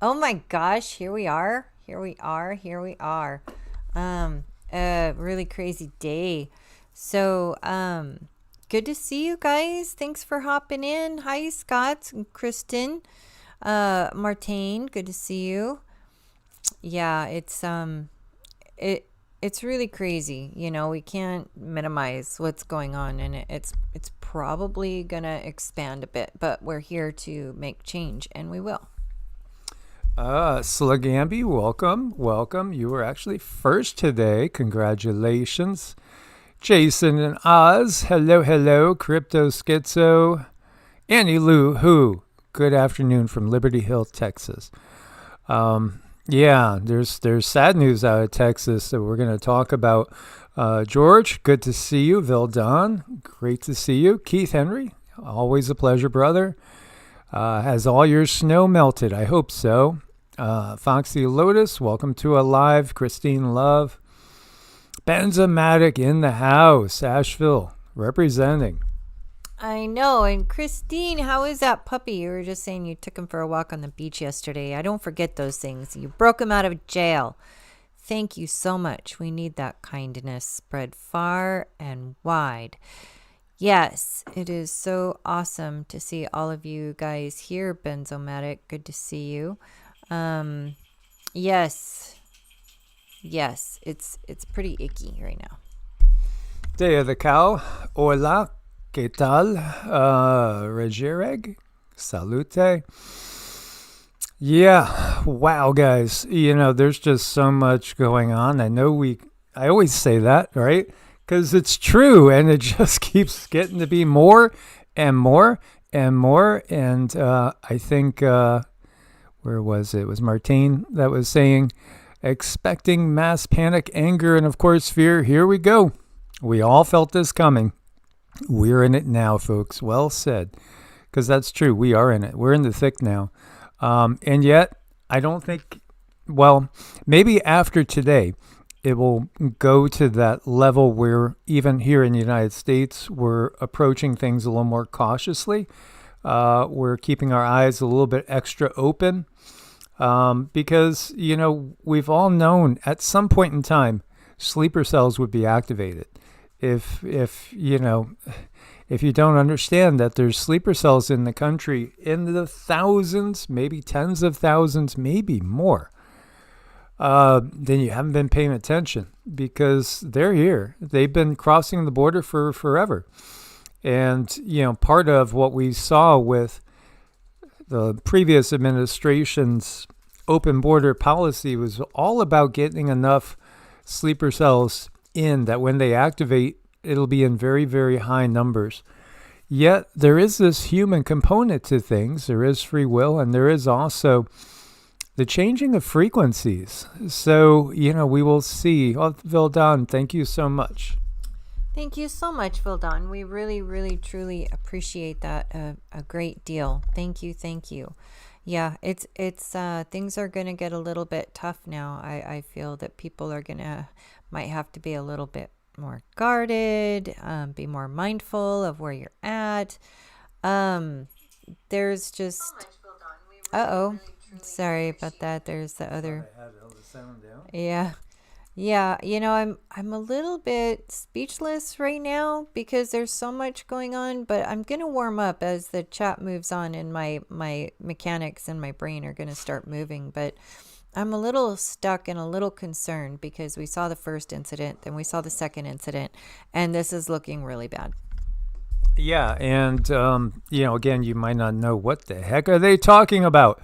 Oh my gosh, here we are. Here we are. Here we are. A really crazy day. Good to see you guys. Thanks for hopping in. Hi, Scott and Kristen. Martine, good to see you. Yeah, it's really crazy. We can't minimize what's going on, and it's probably gonna expand a bit, but we're here to make change, and we will. Slagambi, welcome, welcome. You were actually first today. Congratulations. Jason and Oz, hello, hello. Crypto Schizo, Annie Lou, who? Good afternoon from Liberty Hill, Texas. Yeah, there's sad news out of Texas that we're going to talk about. George, good to see you. Vildon, great to see you. Keith Henry, always a pleasure, brother. Has all your snow melted? I hope so. Foxy Lotus, welcome to a live. Christine Love. Benzomatic in the house. Asheville, representing. I know. And Christine, how is that puppy? You were just saying you took him for a walk on the beach yesterday. I don't forget those things. You broke him out of jail. Thank you so much. We need that kindness spread far and wide. Yes, it is so awesome to see all of you guys here, Benzomatic. Good to see you. Yes, yes, it's pretty icky right now. Day of the cow. Hola, ¿qué tal? Regireg? Salute. Yeah, wow, guys. There's just so much going on. I always say that, right? Because it's true, and it just keeps getting to be more and more and more. And I think, where was it? It was Martine that was saying, expecting mass panic, anger, and of course, fear. Here we go. We all felt this coming. We're in it now, folks. Well said. Because that's true. We are in it. We're in the thick now. And yet, I don't think, well, maybe after today, it will go to that level where even here in the United States, we're approaching things a little more cautiously. We're keeping our eyes a little bit extra open because, we've all known at some point in time, sleeper cells would be activated. If you don't understand that there's sleeper cells in the country in the thousands, maybe tens of thousands, maybe more, then you haven't been paying attention because they're here. They've been crossing the border for forever. And, part of what we saw with the previous administration's open border policy was all about getting enough sleeper cells in that when they activate, it'll be in very, very high numbers. Yet there is this human component to things. There is free will, and there is also the changing of frequencies. So, we will see. Oh, Vildon, thank you so much. Thank you so much, Vildon. We really, really, truly appreciate that a great deal. Thank you, thank you. Yeah, it's things are gonna get a little bit tough now. I feel that people are gonna might have to be a little bit more guarded, be more mindful of where you're at. There's just uh-oh. Sorry about that. There's the other. I had all the sound down. Yeah. Yeah, I'm a little bit speechless right now because there's so much going on, but I'm going to warm up as the chat moves on and my mechanics and my brain are going to start moving, but I'm a little stuck and a little concerned because we saw the first incident, then we saw the second incident, and this is looking really bad. Yeah, and again, you might not know what the heck are they talking about.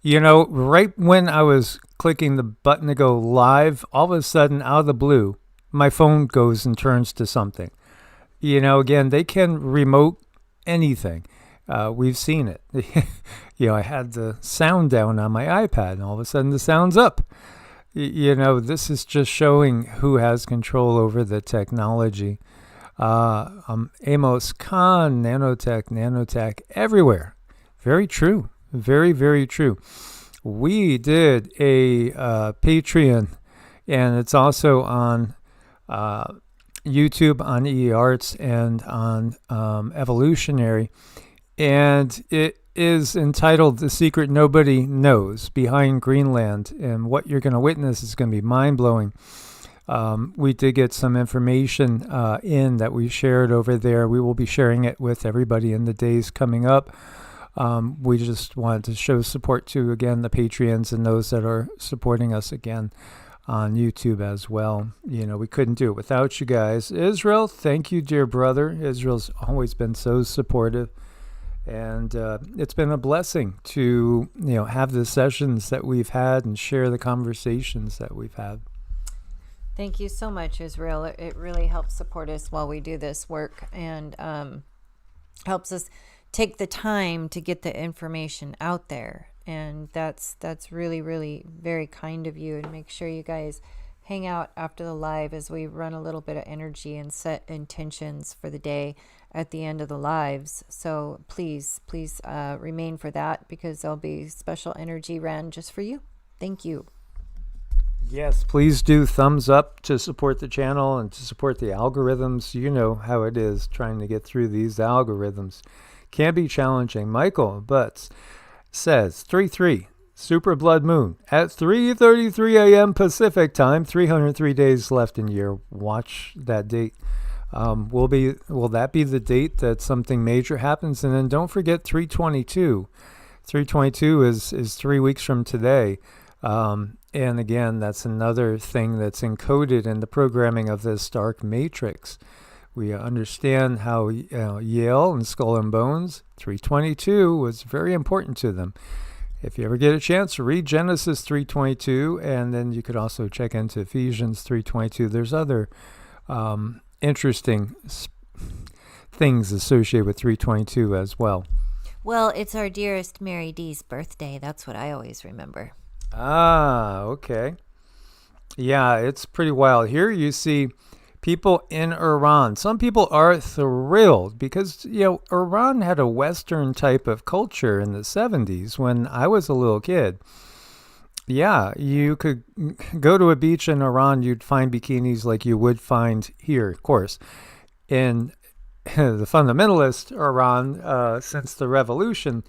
Right when I was clicking the button to go live, all of a sudden, out of the blue, my phone goes and turns to something. Again, they can remote anything. We've seen it. I had the sound down on my iPad, and all of a sudden, the sound's up. This is just showing who has control over the technology. Amos Khan, nanotech, everywhere. Very true. Very, very true. We did a Patreon, and it's also on YouTube, on EEARTS, and on Evolutionary. And is entitled The Secret Nobody Knows Behind Greenland, and what you're going to witness is going to be mind-blowing. We did get some information in that we shared over there. We will be sharing it with everybody in the days coming up. We just wanted to show support to, again, the Patreons and those that are supporting us again on YouTube as well. We couldn't do it without you guys. Israel, thank you, dear brother. Israel's always been so supportive. And it's been a blessing to, have the sessions that we've had and share the conversations that we've had. Thank you so much, Israel. It really helps support us while we do this work, and helps us take the time to get the information out there. And that's really, really very kind of you. And make sure you guys hang out after the live as we run a little bit of energy and set intentions for the day at the end of the lives. So please remain for that, because there'll be special energy ran just for you. Thank you. Yes, please do thumbs up to support the channel and to support the algorithms. You know how it is trying to get through these algorithms. Can be challenging. Michael Butts says 3-3 super blood moon at 3:33 a.m. Pacific time. 303 days left in year. Watch that date. Will that be the date that something major happens? And then don't forget 322. 322 is 3 weeks from today. And again, that's another thing that's encoded in the programming of this dark matrix. We understand how Yale and Skull and Bones, 322 was very important to them. If you ever get a chance, read Genesis 3:22, and then you could also check into Ephesians 3:22. There's other interesting things associated with 3:22 as well. Well, it's our dearest Mary D's birthday. That's what I always remember. Ah, okay. Yeah, it's pretty wild. Here you see people in Iran. Some people are thrilled because, Iran had a Western type of culture in the 70s when I was a little kid. Yeah, you could go to a beach in Iran, you'd find bikinis like you would find here, of course. In the fundamentalist Iran, since the revolution,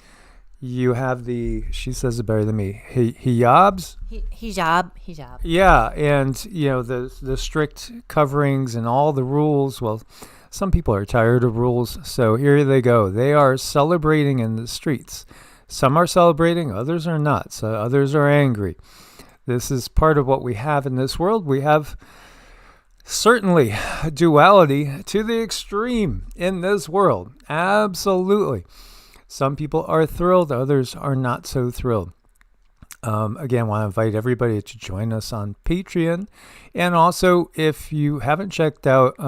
you have she says it better than me, hijabs? Hijab. Yeah, and, the strict coverings and all the rules. Well, some people are tired of rules, so here they go. They are celebrating in the streets. Some are celebrating, others are not. So others are angry. This is part of what we have in this world. We have certainly duality to the extreme in this world. Absolutely. Some people are thrilled, others are not so thrilled. Again, I want to invite everybody to join us on Patreon. And also, if you haven't checked out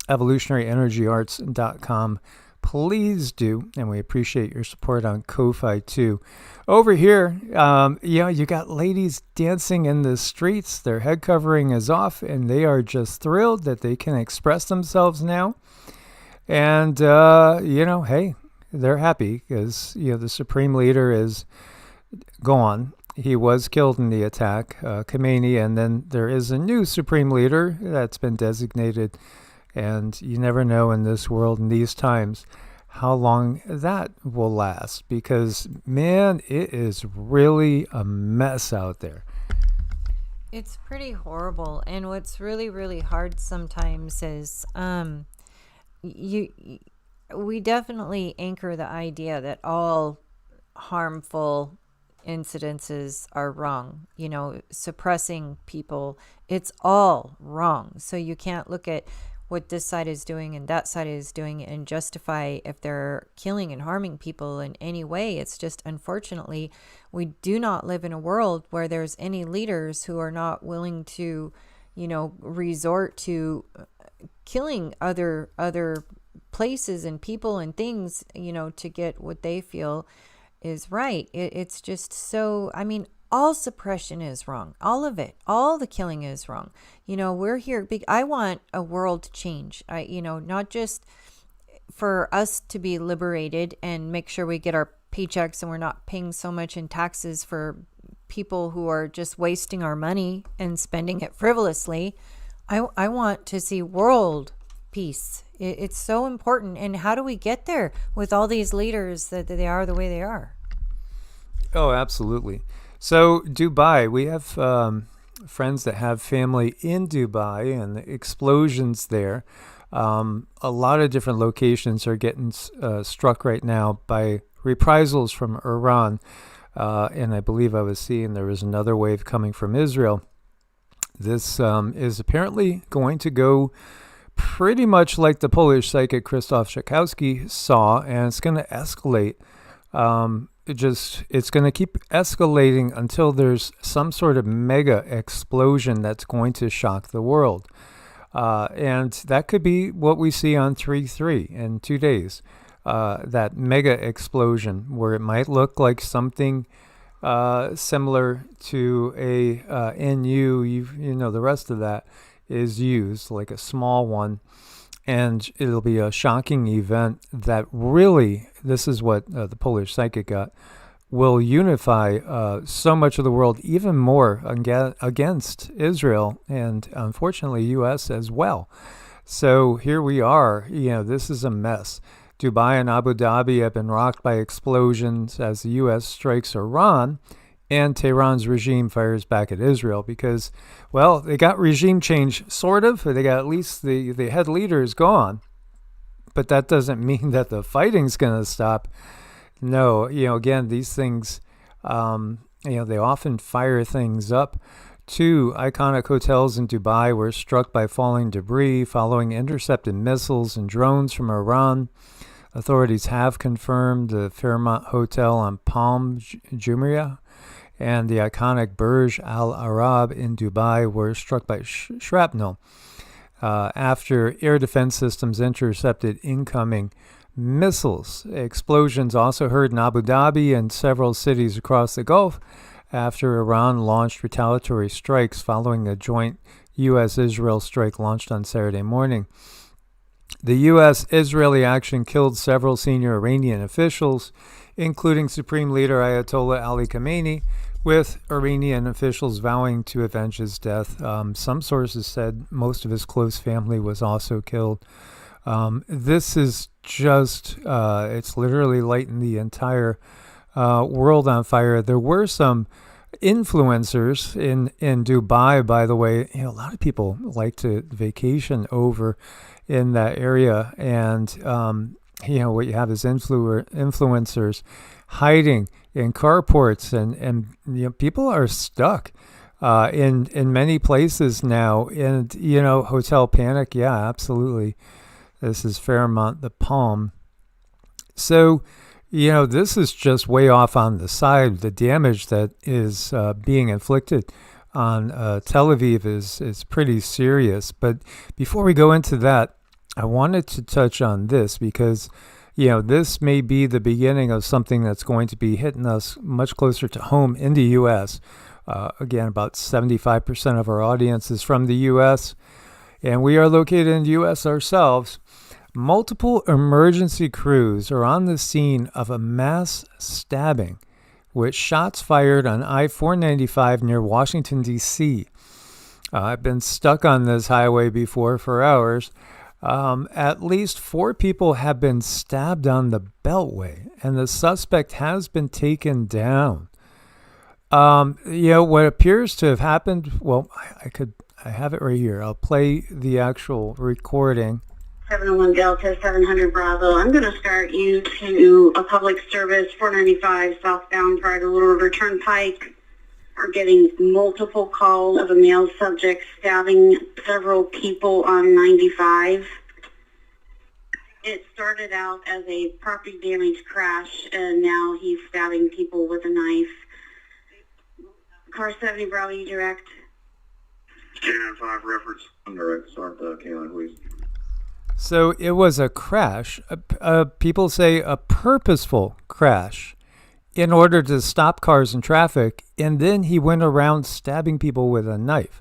evolutionaryenergyarts.com, please do. And we appreciate your support on Ko-Fi too. Over here, you got ladies dancing in the streets. Their head covering is off, and they are just thrilled that they can express themselves now. And, hey, they're happy because, the supreme leader is gone. He was killed in the attack, Khomeini, and then there is a new supreme leader that's been designated. And you never know in this world, in these times, how long that will last. Because, man, it is really a mess out there. It's pretty horrible. And what's really, really hard sometimes is we definitely anchor the idea that all harmful incidences are wrong. Suppressing people, it's all wrong. So you can't look at what this side is doing and that side is doing and justify if they're killing and harming people in any way. It's just, unfortunately, we do not live in a world where there's any leaders who are not willing to, resort to killing other places and people and things, to get what they feel is right. It's just so, all suppression is wrong. All of it. All the killing is wrong. We're here. I want a world change. Not just for us to be liberated and make sure we get our paychecks and we're not paying so much in taxes for people who are just wasting our money and spending it frivolously. I want to see world peace. It's so important. And how do we get there with all these leaders that they are the way they are? Oh, absolutely. So Dubai, we have friends that have family in Dubai, and the explosions there. A lot of different locations are getting struck right now by reprisals from Iran. And I believe I was seeing there was another wave coming from Israel. This is apparently going to go pretty much like the Polish psychic Krzysztof Szakowski saw, and it's going to escalate. It's going to keep escalating until there's some sort of mega explosion that's going to shock the world. And that could be what we see on 3/3 in 2 days. That mega explosion where it might look like something similar to a NU. You know, the rest of that is used like a small one. And it'll be a shocking event that really, this is what the Polish psychic got, will unify so much of the world even more against Israel and unfortunately U.S. as well. So here we are. This is a mess. Dubai and Abu Dhabi have been rocked by explosions as the U.S. strikes Iran and Tehran's regime fires back at Israel because, well, they got regime change, sort of. They got at least the head leader is gone. But that doesn't mean that the fighting's going to stop. No, again, these things, they often fire things up. 2 iconic hotels in Dubai were struck by falling debris following intercepted missiles and drones from Iran. Authorities have confirmed the Fairmont Hotel on Palm Jumeirah and the iconic Burj Al Arab in Dubai were struck by shrapnel after air defense systems intercepted incoming missiles. Explosions also heard in Abu Dhabi and several cities across the Gulf after Iran launched retaliatory strikes following a joint U.S.-Israel strike launched on Saturday morning. The U.S.-Israeli action killed several senior Iranian officials, including Supreme Leader Ayatollah Ali Khamenei, with Iranian officials vowing to avenge his death. Some sources said most of his close family was also killed. This is just, it's literally lighting the entire world on fire. There were some influencers in Dubai, by the way. A lot of people like to vacation over in that area, and what you have is influencers hiding in carports, and people are stuck in many places now. And hotel panic, yeah, absolutely. This is Fairmont, the Palm. So this is just way off on the side. The damage that is being inflicted on Tel Aviv is pretty serious. But before we go into that, I wanted to touch on this because, this may be the beginning of something that's going to be hitting us much closer to home in the U.S. Again, about 75% of our audience is from the U.S., and we are located in the U.S. ourselves. Multiple emergency crews are on the scene of a mass stabbing with shots fired on I-495 near Washington, D.C. I've been stuck on this highway before for hours. At least 4 people have been stabbed on the Beltway, and the suspect has been taken down. What appears to have happened, well, I have it right here. I'll play the actual recording. 701 Delta, 700 Bravo. I'm going to start you to a public service, 495 southbound prior to Little River Turnpike. Are getting multiple calls of a male subject stabbing several people on 95. It started out as a property damage crash, and now he's stabbing people with a knife. Car 70 Bravo, you direct. K95 reference. I'm direct. Start K9, please. So it was a crash. People say a purposeful crash in order to stop cars in traffic, and then he went around stabbing people with a knife.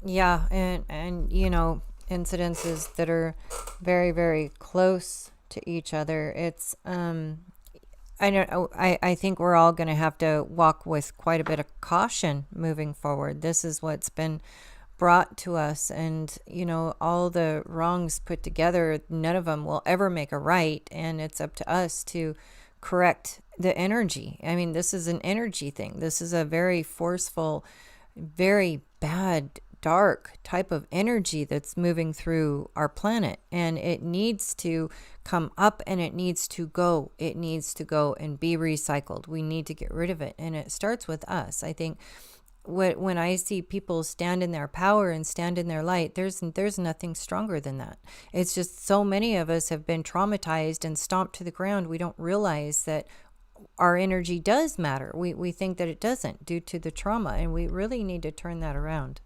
Yeah, and incidences that are very, very close to each other. It's I think we're all going to have to walk with quite a bit of caution moving forward. This is what's been brought to us, and all the wrongs put together, none of them will ever make a right, and it's up to us to correct the energy. I mean, this is an energy thing. This is a very forceful, very bad, dark type of energy that's moving through our planet, and it needs to come up and it needs to go. It needs to go and be recycled. We need to get rid of it, and it starts with us. I think when I see people stand in their power and stand in their light, there's nothing stronger than that. It's just so many of us have been traumatized and stomped to the ground. We don't realize that our energy does matter. We think that it doesn't due to the trauma, and we really need to turn that around.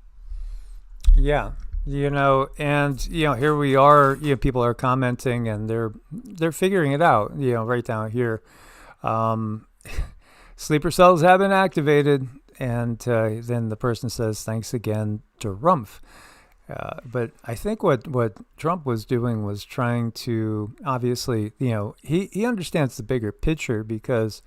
Yeah, and here we are. People are commenting, and they're figuring it out. Right down here, sleeper cells have been activated, and then the person says, "Thanks again, Drumpf." But I think what Trump was doing was trying to, obviously, he understands the bigger picture, because,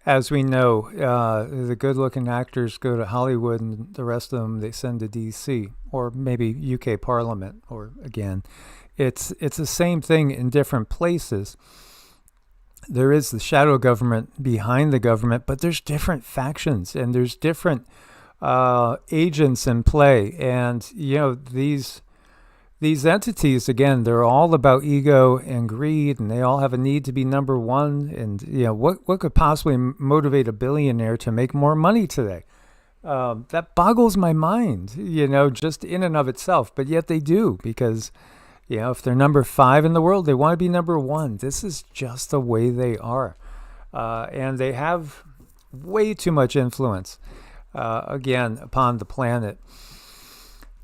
as we know, the good-looking actors go to Hollywood, and the rest of them they send to D.C. or maybe UK Parliament, or again, it's the same thing in different places. There is the shadow government behind the government, but there's different factions, and there's different agents in play, and these entities, again, they're all about ego and greed, and they all have a need to be number one. And what could possibly motivate a billionaire to make more money today? That boggles my mind, just in and of itself. But yet they do, because if they're number 5 in the world, they want to be number 1. This is just the way they are, and they have way too much influence. Again, upon the planet.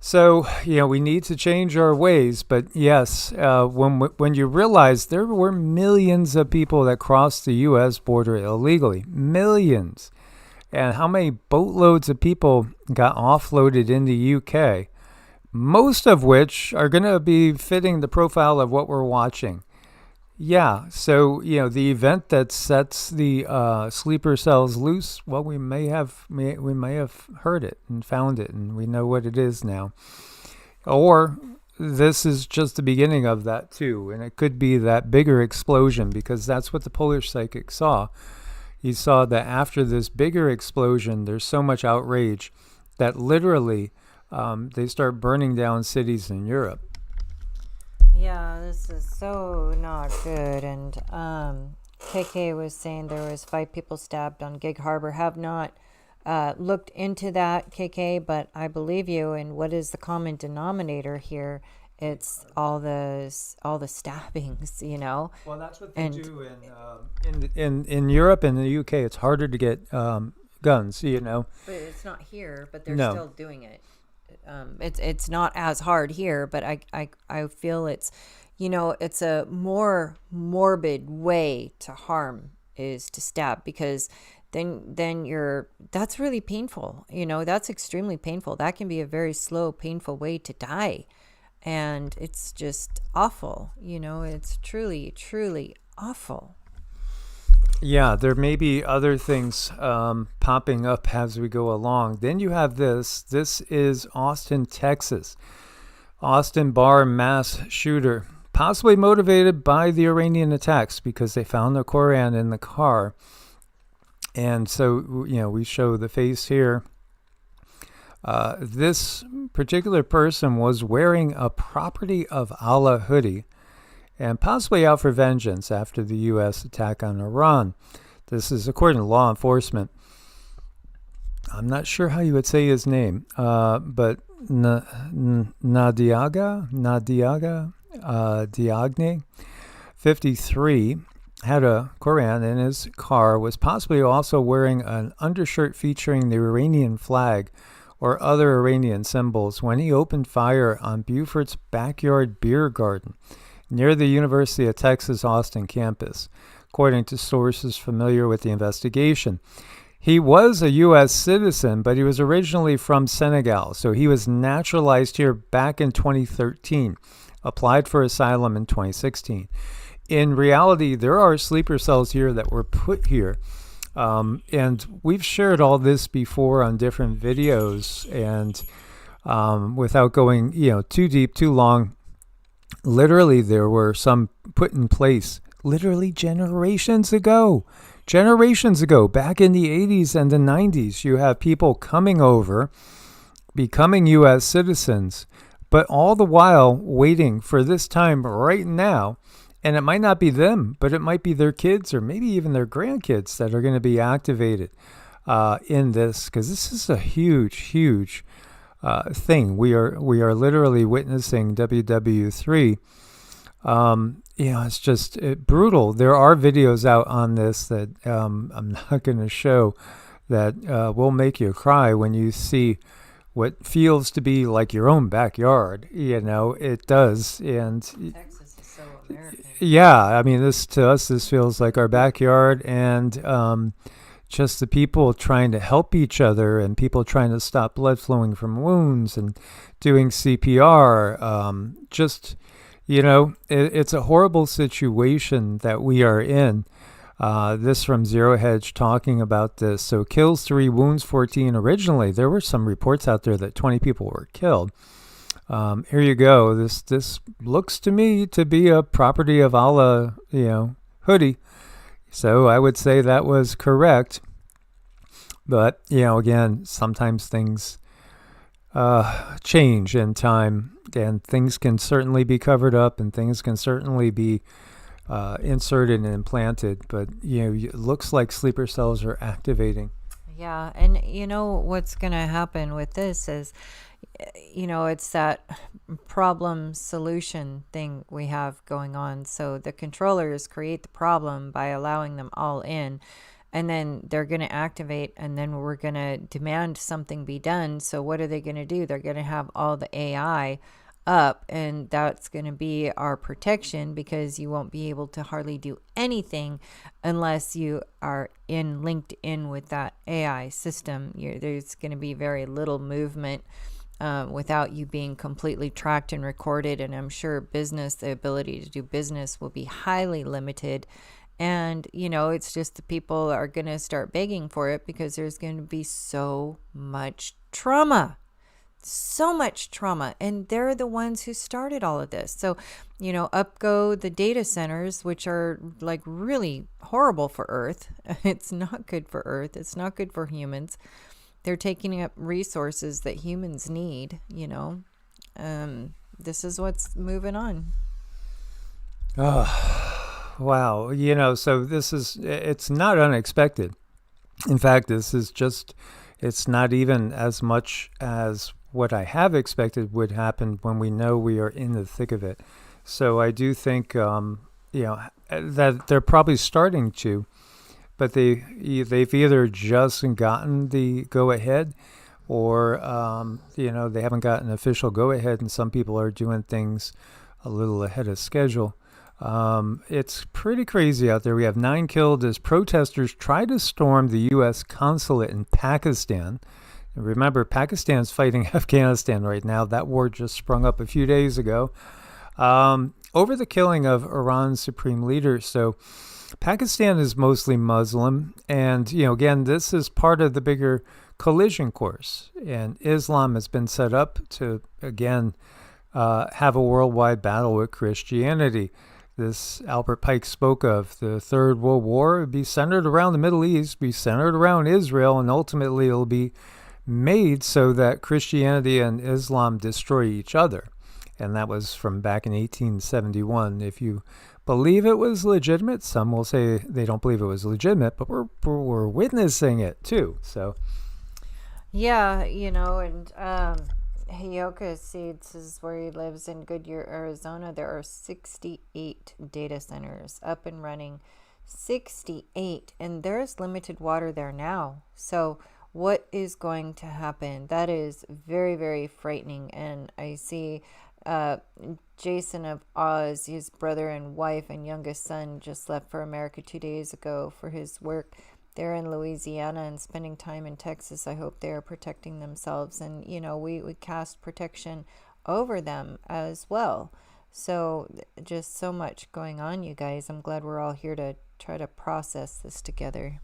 So, we need to change our ways. But yes, when you realize there were millions of people that crossed the U.S. border illegally, millions, and how many boatloads of people got offloaded in the U.K., most of which are going to be fitting the profile of what we're watching. Yeah, so the event that sets the sleeper cells loose, well, we may have heard it and found it, and we know what it is now. Or this is just the beginning of that too, and it could be that bigger explosion, because that's what the Polish psychic saw. He saw that after this bigger explosion, there's so much outrage that literally they start burning down cities in Europe. Yeah, this is so not good. And KK was saying there was 5 people stabbed on Gig Harbor. Have not looked into that, KK, but I believe you. And what is the common denominator here? It's all the stabbings, Well, that's what they do in Europe and the UK. It's harder to get guns, But it's not here. But they're still doing it. It's not as hard here, but I feel it's, it's a more morbid way to harm is to stab, because then that's really painful. That's extremely painful. That can be a very slow, painful way to die. And it's just awful. It's truly, truly awful. Yeah, there may be other things popping up as we go along. Then you have this. This is Austin, Texas. Austin bar mass shooter, possibly motivated by the Iranian attacks, because they found the Koran in the car. And so, we show the face here. This particular person was wearing a Property of Allah hoodie, and possibly out for vengeance after the U.S. attack on Iran. This is according to law enforcement. I'm not sure how you would say his name, but Diagne, 53, had a Koran in his car, was possibly also wearing an undershirt featuring the Iranian flag or other Iranian symbols when he opened fire on Beaufort's backyard beer garden near the University of Texas Austin campus, according to sources familiar with the investigation. He was a U.S. citizen, but he was originally from Senegal, so he was naturalized here back in 2013, applied for asylum in 2016. In reality, there are sleeper cells here that were put here, and we've shared all this before on different videos, and without going, too deep, too long. Literally, there were some put in place literally generations ago, back in the 80s and the 90s. You have people coming over, becoming U.S. citizens, but all the while waiting for this time right now. And it might not be them, but it might be their kids or maybe even their grandkids that are going to be activated in this, because this is a huge thing. We are literally witnessing WW3. It's just brutal. There are videos out on this that I'm not going to show that will make you cry when you see what feels to be like your own backyard. It does. And Texas is so American. yeah, I mean, to us, this feels like our backyard, and just the people trying to help each other and people trying to stop blood flowing from wounds and doing CPR. It's a horrible situation that we are in. This from Zero Hedge talking about this. So kills 3, wounds 14. Originally, there were some reports out there that 20 people were killed. Here you go. This looks to me to be a property of Allah, Hoodie. So I would say that was correct. But, again, sometimes things change in time, and things can certainly be covered up and things can certainly be inserted and implanted. But, it looks like sleeper cells are activating. Yeah, and what's going to happen with this is, it's that problem solution thing we have going on. So the controllers create the problem by allowing them all in, and then they're going to activate, and then we're going to demand something be done. So what are they going to do? They're going to have all the AI up, and that's going to be our protection, because you won't be able to hardly do anything unless you are linked in with that AI system. There's going to be very little movement without you being completely tracked and recorded. And I'm sure the ability to do business will be highly limited. And, it's just the people are going to start begging for it, because there's going to be so much trauma. And they're the ones who started all of this. So, up go the data centers, which are like really horrible for Earth. It's not good for Earth. It's not good for humans. They're taking up resources that humans need, This is what's moving on. Oh, wow. So it's not unexpected. In fact, it's not even as much as what I have expected would happen when we know we are in the thick of it. So I do think, that they're probably starting to, but they've either just gotten the go-ahead, or, they haven't gotten official go-ahead, and some people are doing things a little ahead of schedule. It's pretty crazy out there. We have 9 killed as protesters try to storm the U.S. consulate in Pakistan. And remember, Pakistan's fighting Afghanistan right now. That war just sprung up a few days ago over the killing of Iran's supreme leader. So Pakistan is mostly Muslim. And, again, this is part of the bigger collision course. And Islam has been set up to, again, have a worldwide battle with Christianity. This Albert Pike spoke of the Third World War would be centered around the Middle East, be centered around Israel, and ultimately it'll be made so that Christianity and Islam destroy each other. And that was from back in 1871. If you believe it was legitimate, some will say they don't believe it was legitimate, but we're witnessing it too. So yeah, and Heyoka Seeds is where he lives in Goodyear, Arizona. There are 68 data centers up and running. 68, and there's limited water there now. So what is going to happen? That is very, very frightening. And I see Jason of Oz, his brother and wife and youngest son, just left for America 2 days ago for his work there in Louisiana and spending time in Texas. I hope they're protecting themselves, and we cast protection over them as well. So just so much going on, you guys. I'm glad we're all here to try to process this together.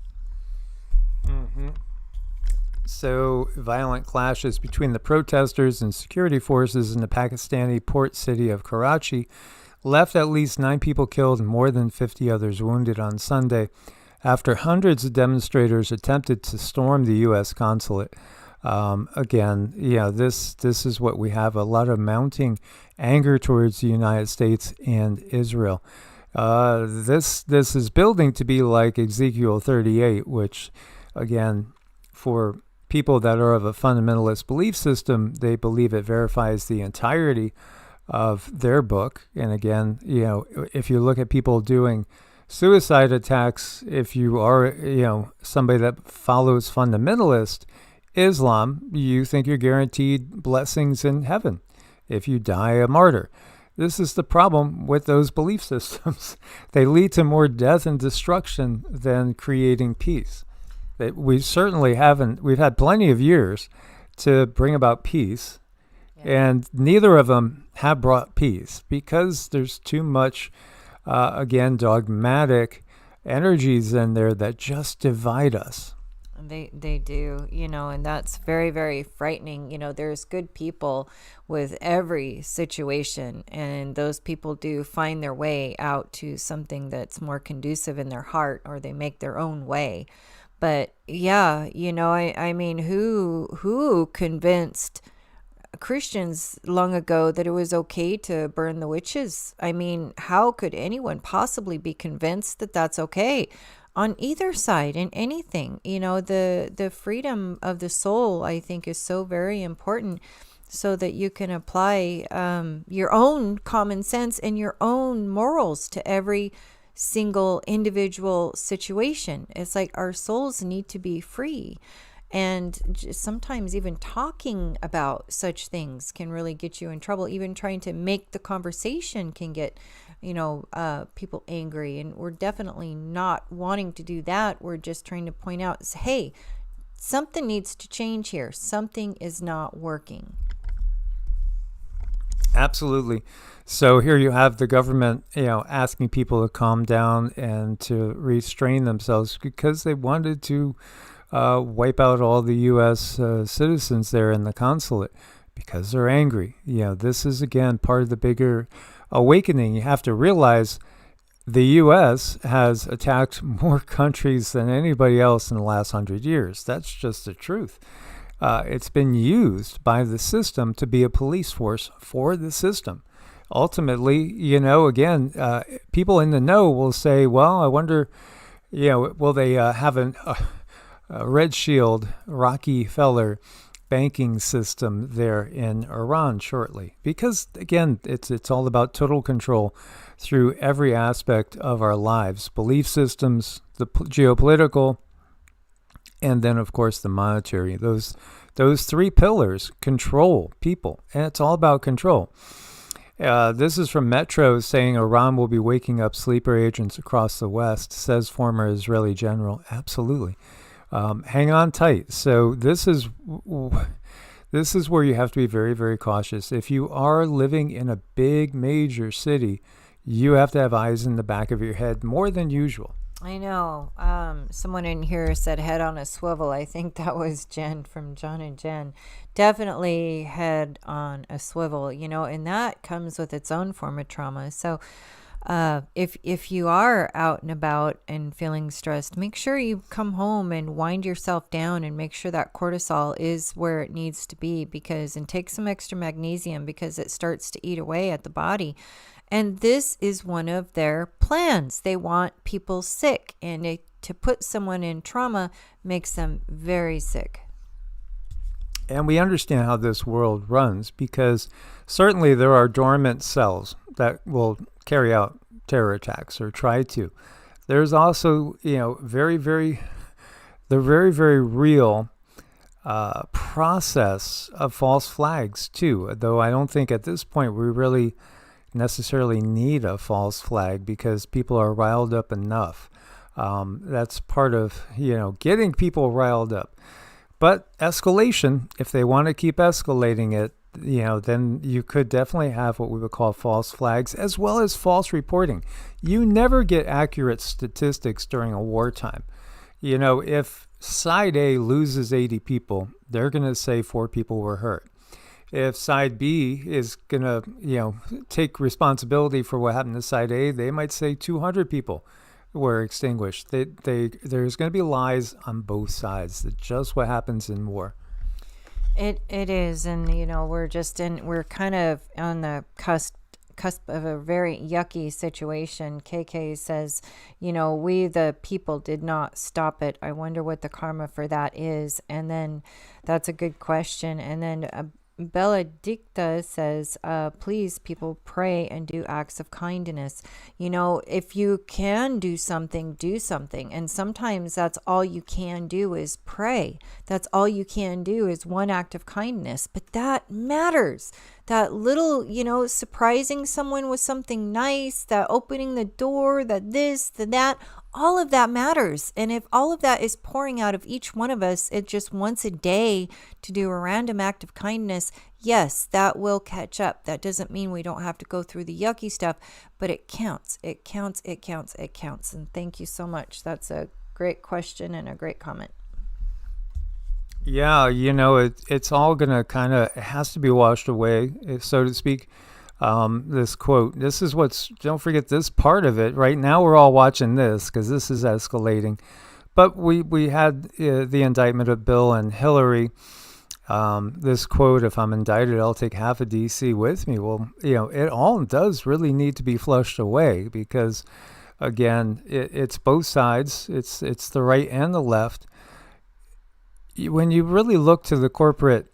So, violent clashes between the protesters and security forces in the Pakistani port city of Karachi left at least 9 people killed and more than 50 others wounded on Sunday after hundreds of demonstrators attempted to storm the U.S. consulate. Again, this is what we have, a lot of mounting anger towards the United States and Israel. This is building to be like Ezekiel 38, which, again, for people that are of a fundamentalist belief system, they believe it verifies the entirety of their book. And again, if you look at people doing suicide attacks, if you are, somebody that follows fundamentalist Islam, you think you're guaranteed blessings in heaven if you die a martyr. This is the problem with those belief systems. They lead to more death and destruction than creating peace. We certainly haven't. We've had plenty of years to bring about peace, and neither of them have brought peace because there's too much, again, dogmatic energies in there that just divide us. They do, and that's very, very frightening. There's good people with every situation, and those people do find their way out to something that's more conducive in their heart, or they make their own way. But yeah, I mean, who convinced Christians long ago that it was okay to burn the witches? I mean, how could anyone possibly be convinced that that's okay on either side in anything? The freedom of the soul, I think, is so very important, so that you can apply your own common sense and your own morals to every single individual situation. It's like our souls need to be free. And sometimes even talking about such things can really get you in trouble. Even trying to make the conversation can get, people angry. And we're definitely not wanting to do that. We're just trying to point out, hey, something needs to change here. Something is not working. Absolutely. So here you have the government, asking people to calm down and to restrain themselves because they wanted to wipe out all the U.S. Citizens there in the consulate because they're angry. This is, again, part of the bigger awakening. You have to realize the U.S. has attacked more countries than anybody else in the last 100 years. That's just the truth. It's been used by the system to be a police force for the system. Ultimately, again, people in the know will say, well, I wonder, will they have a Red Shield, Rockefeller banking system there in Iran shortly? Because, again, it's all about total control through every aspect of our lives, belief systems, the geopolitical, and then, of course, the monetary. Those 3 pillars control people, and it's all about control. This is from Metro saying Iran will be waking up sleeper agents across the West, says former Israeli general. Absolutely. Hang on tight. So this is where you have to be very, very cautious. If you are living in a big major city, you have to have eyes in the back of your head more than usual. I know. Someone in here said head on a swivel. I think that was Jen from John and Jen. Definitely head on a swivel, and that comes with its own form of trauma. So if you are out and about and feeling stressed, make sure you come home and wind yourself down and make sure that cortisol is where it needs to be, and take some extra magnesium because it starts to eat away at the body. And this is one of their plans. They want people sick, and to put someone in trauma makes them very sick. And we understand how this world runs because certainly there are dormant cells that will carry out terror attacks or try to. There's also, very, very real process of false flags too, though I don't think at this point we really necessarily need a false flag because people are riled up enough. That's part of, getting people riled up. But escalation, if they want to keep escalating it, then you could definitely have what we would call false flags as well as false reporting. You never get accurate statistics during a wartime. If side A loses 80 people, they're going to say 4 people were hurt. If side B is going to, take responsibility for what happened to side A, they might say 200 people were extinguished. There's going to be lies on both sides. That's just what happens in war. It is, and we're kind of on the cusp of a very yucky situation. KK says, we the people did not stop it. I wonder what the karma for that is. And then that's a good question. And then Bella Dicta says, please, people, pray and do acts of kindness. If you can do something, do something. And sometimes that's all you can do is pray. That's all you can do is one act of kindness. But that matters. That little, surprising someone with something nice, that opening the door, that this, that, all of that matters. And if all of that is pouring out of each one of us, it's just once a day to do a random act of kindness, yes, that will catch up. That doesn't mean we don't have to go through the yucky stuff, but it counts. It counts. It counts. It counts. And thank you so much. That's a great question and a great comment. Yeah, it's all going to it has to be washed away, so to speak. This quote, don't forget this part of it. Right now we're all watching this because this is escalating. But we had the indictment of Bill and Hillary. This quote, if I'm indicted, I'll take half of DC with me. Well, it all does really need to be flushed away because, again, it's both sides. It's the right and the left. When you really look to the corporate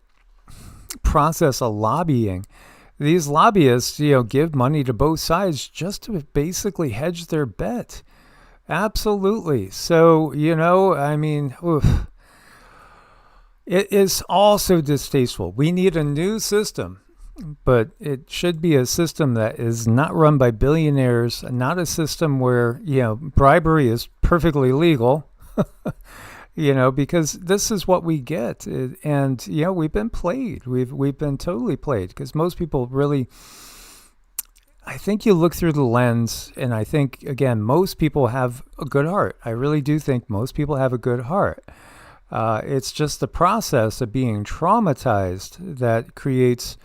process of lobbying, these lobbyists, give money to both sides just to basically hedge their bet. Absolutely. So, oof. It is also distasteful. We need a new system, but it should be a system that is not run by billionaires, not a system where, bribery is perfectly legal. Because this is what we get. And, we've been played. We've been totally played because most people really, I think you look through the lens and I think, again, most people have a good heart. I really do think most people have a good heart. It's just the process of being traumatized that creates,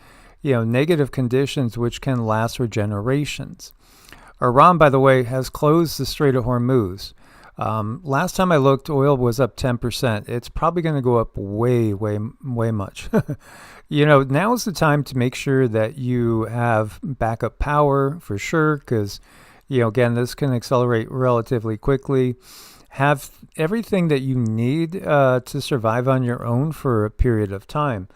negative conditions which can last for generations. Iran, by the way, has closed the Strait of Hormuz. Last time I looked, oil was up 10%. It's probably going to go up way, way, way much. Now is the time to make sure that you have backup power for sure, because, again, this can accelerate relatively quickly. Have everything that you need to survive on your own for a period of time.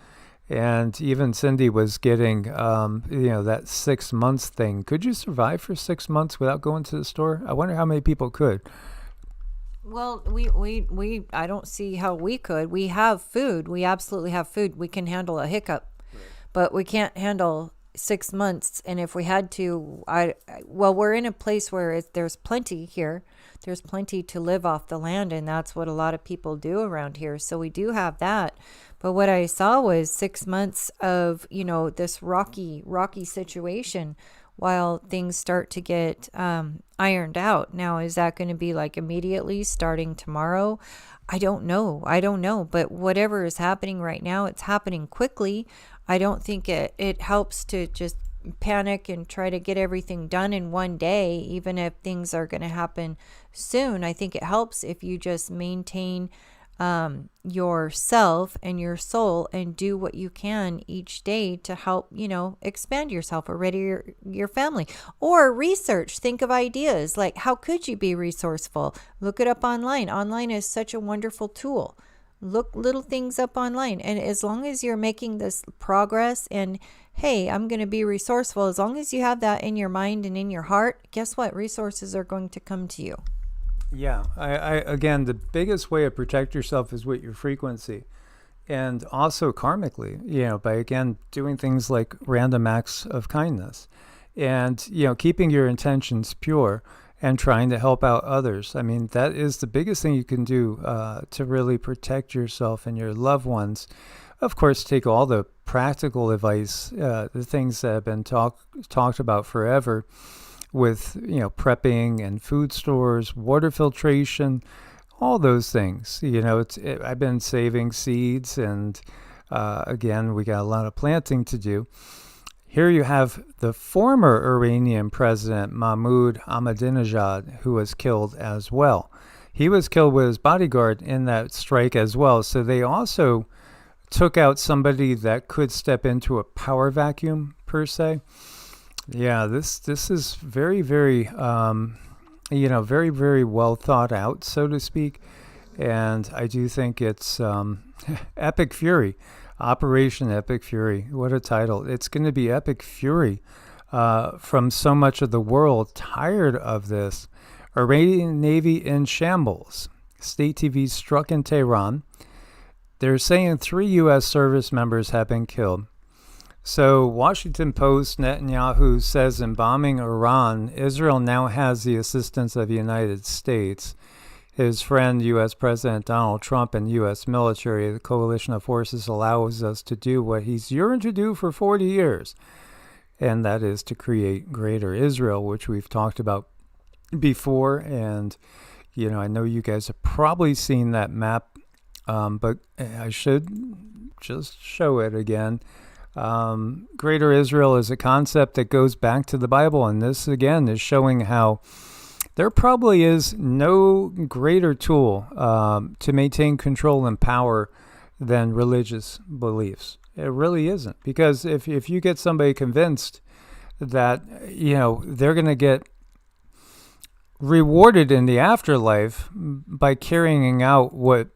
And even Cindy was getting, that 6 months thing. Could you survive for 6 months without going to the store? I wonder how many people could. Well, we I don't see how we could. We have food. We absolutely have food. We can handle a hiccup, right, but we can't handle 6 months. And if we had to, we're in a place where there's plenty here. There's plenty to live off the land, and that's what a lot of people do around here. So we do have that. But what I saw was 6 months of, this rocky situation while things start to get ironed out. Now, is that going to be like immediately starting tomorrow? I don't know. But whatever is happening right now, it's happening quickly. I don't think it helps to just panic and try to get everything done in one day, even if things are going to happen soon. I think it helps if you just maintain yourself and your soul and do what you can each day to help, expand yourself or ready your family. Or research, think of ideas like how could you be resourceful? Look it up online. Online is such a wonderful tool. Look little things up online. And as long as you're making this progress and, hey, I'm going to be resourceful, as long as you have that in your mind and in your heart, guess what? Resources are going to come to you. Yeah, I again, the biggest way to protect yourself is with your frequency, and also karmically, by again doing things like random acts of kindness, and keeping your intentions pure and trying to help out others. I mean, that is the biggest thing you can do to really protect yourself and your loved ones. Of course, take all the practical advice, the things that have been talked about forever, with prepping and food stores, water filtration, all those things. I've been saving seeds, and again, we got a lot of planting to do. Here you have the former Iranian president, Mahmoud Ahmadinejad, who was killed as well. He was killed with his bodyguard in that strike as well. So they also took out somebody that could step into a power vacuum, per se. Yeah, this is very, very, very, very well thought out, so to speak. And I do think it's Epic Fury. Operation Epic Fury. What a title. It's going to be Epic Fury from so much of the world tired of this. Iranian Navy in shambles. State TV struck in Tehran. They're saying 3 U.S. service members have been killed. So Washington Post, Netanyahu says in bombing Iran, Israel now has the assistance of the United States. His friend, U.S. President Donald Trump, and U.S. military, the coalition of forces, allows us to do what he's yearned to do for 40 years, and that is to create greater Israel, which we've talked about before. And, I know you guys have probably seen that map, but I should just show it again. Greater Israel is a concept that goes back to the Bible, and this, again, is showing how there probably is no greater tool to maintain control and power than religious beliefs. It really isn't. Because if you get somebody convinced that, they're going to get rewarded in the afterlife by carrying out what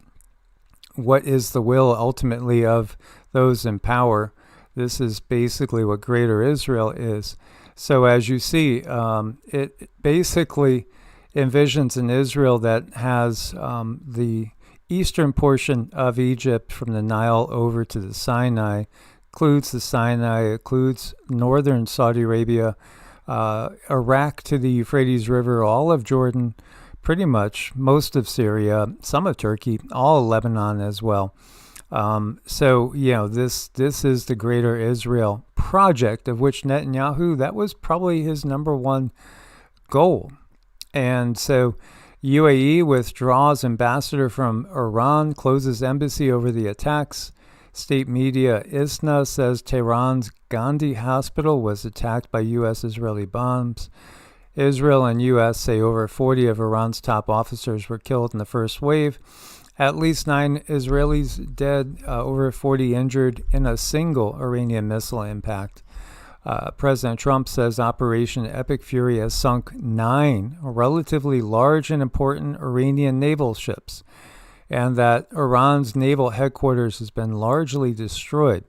is the will ultimately of those in power, this is basically what Greater Israel is. So as you see, it basically envisions an Israel that has the eastern portion of Egypt from the Nile over to the Sinai, includes the Sinai, includes northern Saudi Arabia, Iraq to the Euphrates River, all of Jordan, pretty much most of Syria, some of Turkey, all of Lebanon as well. So, this is the Greater Israel project, of which Netanyahu, that was probably his number one goal. And so UAE withdraws ambassador from Iran, closes embassy over the attacks. State media ISNA says Tehran's Gandhi hospital was attacked by U.S.-Israeli bombs. Israel and U.S. say over 40 of Iran's top officers were killed in the first wave. At least 9 Israelis dead, over 40 injured in a single Iranian missile impact. President Trump says Operation Epic Fury has sunk 9 relatively large and important Iranian naval ships, and that Iran's naval headquarters has been largely destroyed.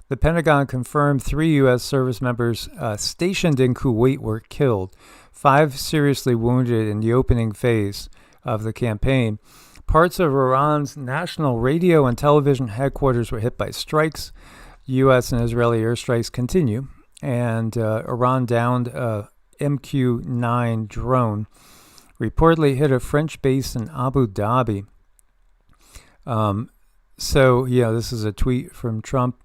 The Pentagon confirmed 3 U.S. service members stationed in Kuwait were killed, 5 seriously wounded in the opening phase of the campaign. Parts of Iran's national radio and television headquarters were hit by strikes. U.S. and Israeli airstrikes continue, and Iran downed a MQ-9 drone, reportedly hit a French base in Abu Dhabi. This is a tweet from Trump.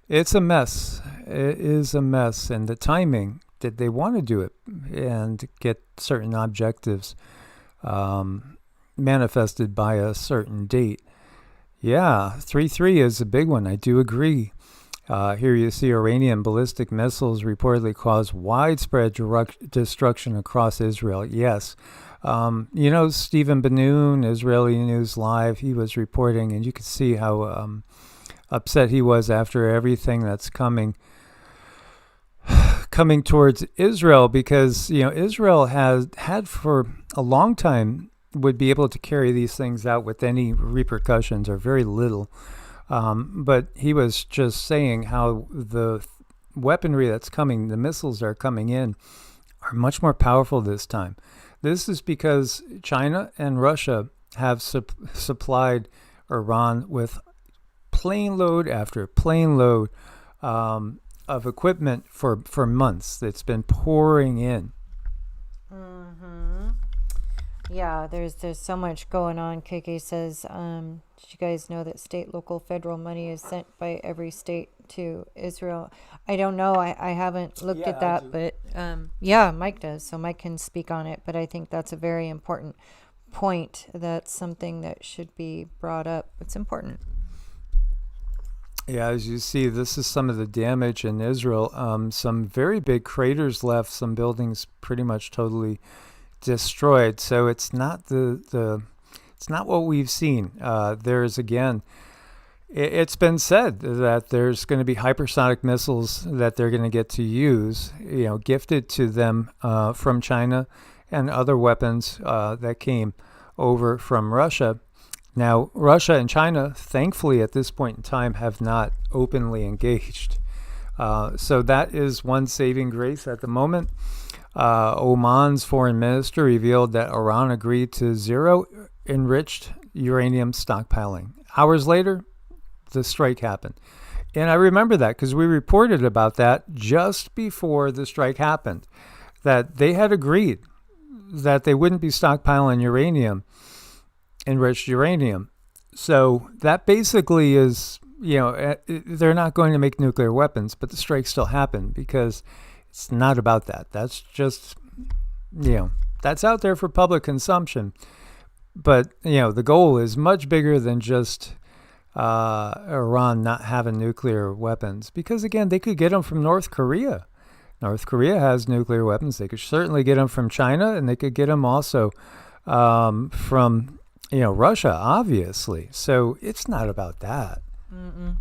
It's a mess. It is a mess, and the timing, did they want to do it and get certain objectives manifested by a certain date? Yeah, 3-3 is a big one. I do agree. Here you see Iranian ballistic missiles reportedly cause widespread destruction across Israel. Yes. Stephen Benoon, Israeli News Live, he was reporting, and you could see how upset he was after everything that's coming towards Israel, because, Israel has had for a long time would be able to carry these things out with any repercussions or very little. But he was just saying how the weaponry that's coming, the missiles that are coming in, are much more powerful this time. This is because China and Russia have supplied Iran with plane load after plane load of equipment for months. It's been pouring in. Mm-hmm. Yeah, there's so much going on. KK says, did you guys know that state, local, federal money is sent by every state to Israel? I don't know. I haven't looked at that, but Mike does, so Mike can speak on it. But I think that's a very important point. That's something that should be brought up. It's important. Yeah, as you see, this is some of the damage in Israel. Some very big craters left, some buildings pretty much totally destroyed. So it's not it's not what we've seen. There's again, it's been said that there's going to be hypersonic missiles that they're going to get to use, gifted to them from China, and other weapons that came over from Russia. Now, Russia and China, thankfully, at this point in time, have not openly engaged. So that is one saving grace at the moment. Oman's foreign minister revealed that Iran agreed to zero enriched uranium stockpiling. Hours later, the strike happened. And I remember that because we reported about that just before the strike happened, that they had agreed that they wouldn't be stockpiling enriched uranium. So that basically is, they're not going to make nuclear weapons, but the strike still happened because it's not about that. That's just, that's out there for public consumption. But, the goal is much bigger than just Iran not having nuclear weapons. Because, again, they could get them from North Korea. North Korea has nuclear weapons. They could certainly get them from China, and they could get them also from Russia, obviously. So it's not about that. Mm-mm.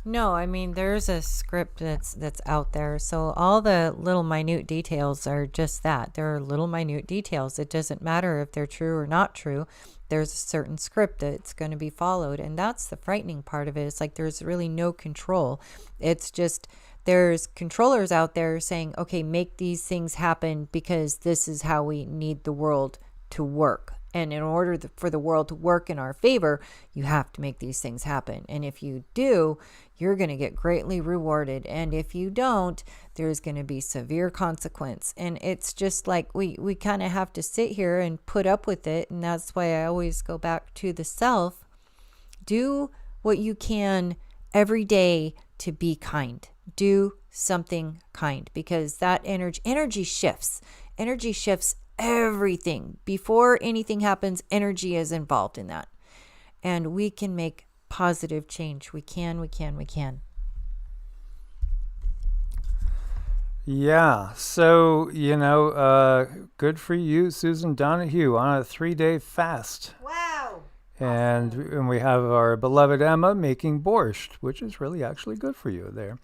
No, I mean, there's a script that's out there. So all the little minute details are just that. There are little minute details. It doesn't matter if they're true or not true. There's a certain script that's going to be followed. And that's the frightening part of it. It's like there's really no control. It's just there's controllers out there saying, okay, make these things happen because this is how we need the world to work. And in order for the world to work in our favor, you have to make these things happen. And if you do, you're going to get greatly rewarded. And if you don't, there's going to be severe consequence. And it's just like we kind of have to sit here and put up with it. And that's why I always go back to the self. Do what you can every day to be kind. Do something kind, because that energy shifts. Energy shifts everything. Before anything happens, energy is involved in that. And we can make positive change. We can. Yeah. So, good for you, Susan Donahue, on a 3-day fast. Wow. And we have our beloved Emma making borscht, which is really actually good for you there.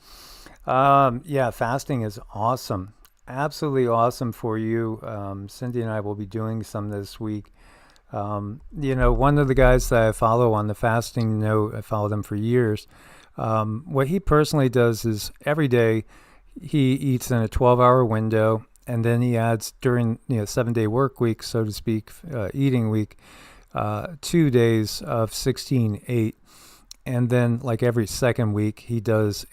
Fasting is awesome. Absolutely awesome for you. Cindy and I will be doing some this week. One of the guys that I follow on the fasting note, I followed him for years. What he personally does is every day he eats in a 12-hour window, and then he adds during 7-day work week, so to speak, eating week, 2 days of 16-8. And then like every second week he does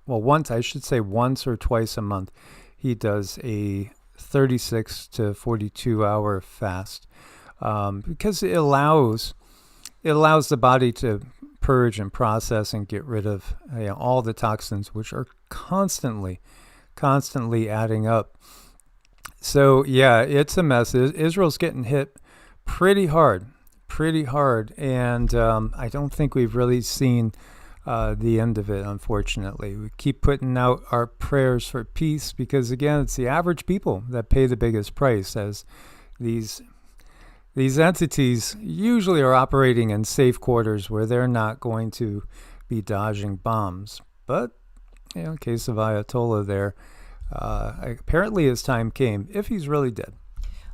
once or twice a month, he does a 36 to 42 hour fast, because it allows the body to purge and process and get rid of all the toxins, which are constantly adding up. So it's a mess. Israel's getting hit pretty hard, and I don't think we've really seen the end of it, unfortunately. We keep putting out our prayers for peace because, again, it's the average people that pay the biggest price, as these entities usually are operating in safe quarters where they're not going to be dodging bombs. But, in case of Ayatollah there, apparently his time came, if he's really dead.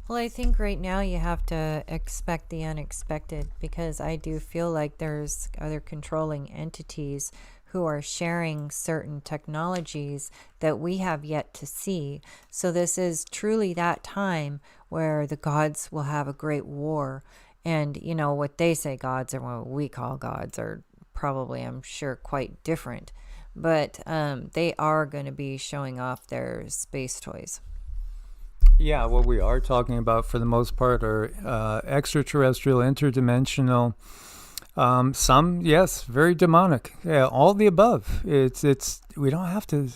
Well, I think right now you have to expect the unexpected, because I do feel like there's other controlling entities who are sharing certain technologies that we have yet to see. So this is truly that time where the gods will have a great war. And, what they say gods and what we call gods are probably, I'm sure, quite different. But they are going to be showing off their space toys. Yeah, what we are talking about for the most part are extraterrestrial, interdimensional, some, yes, very demonic. Yeah, all the above. It's we don't have to,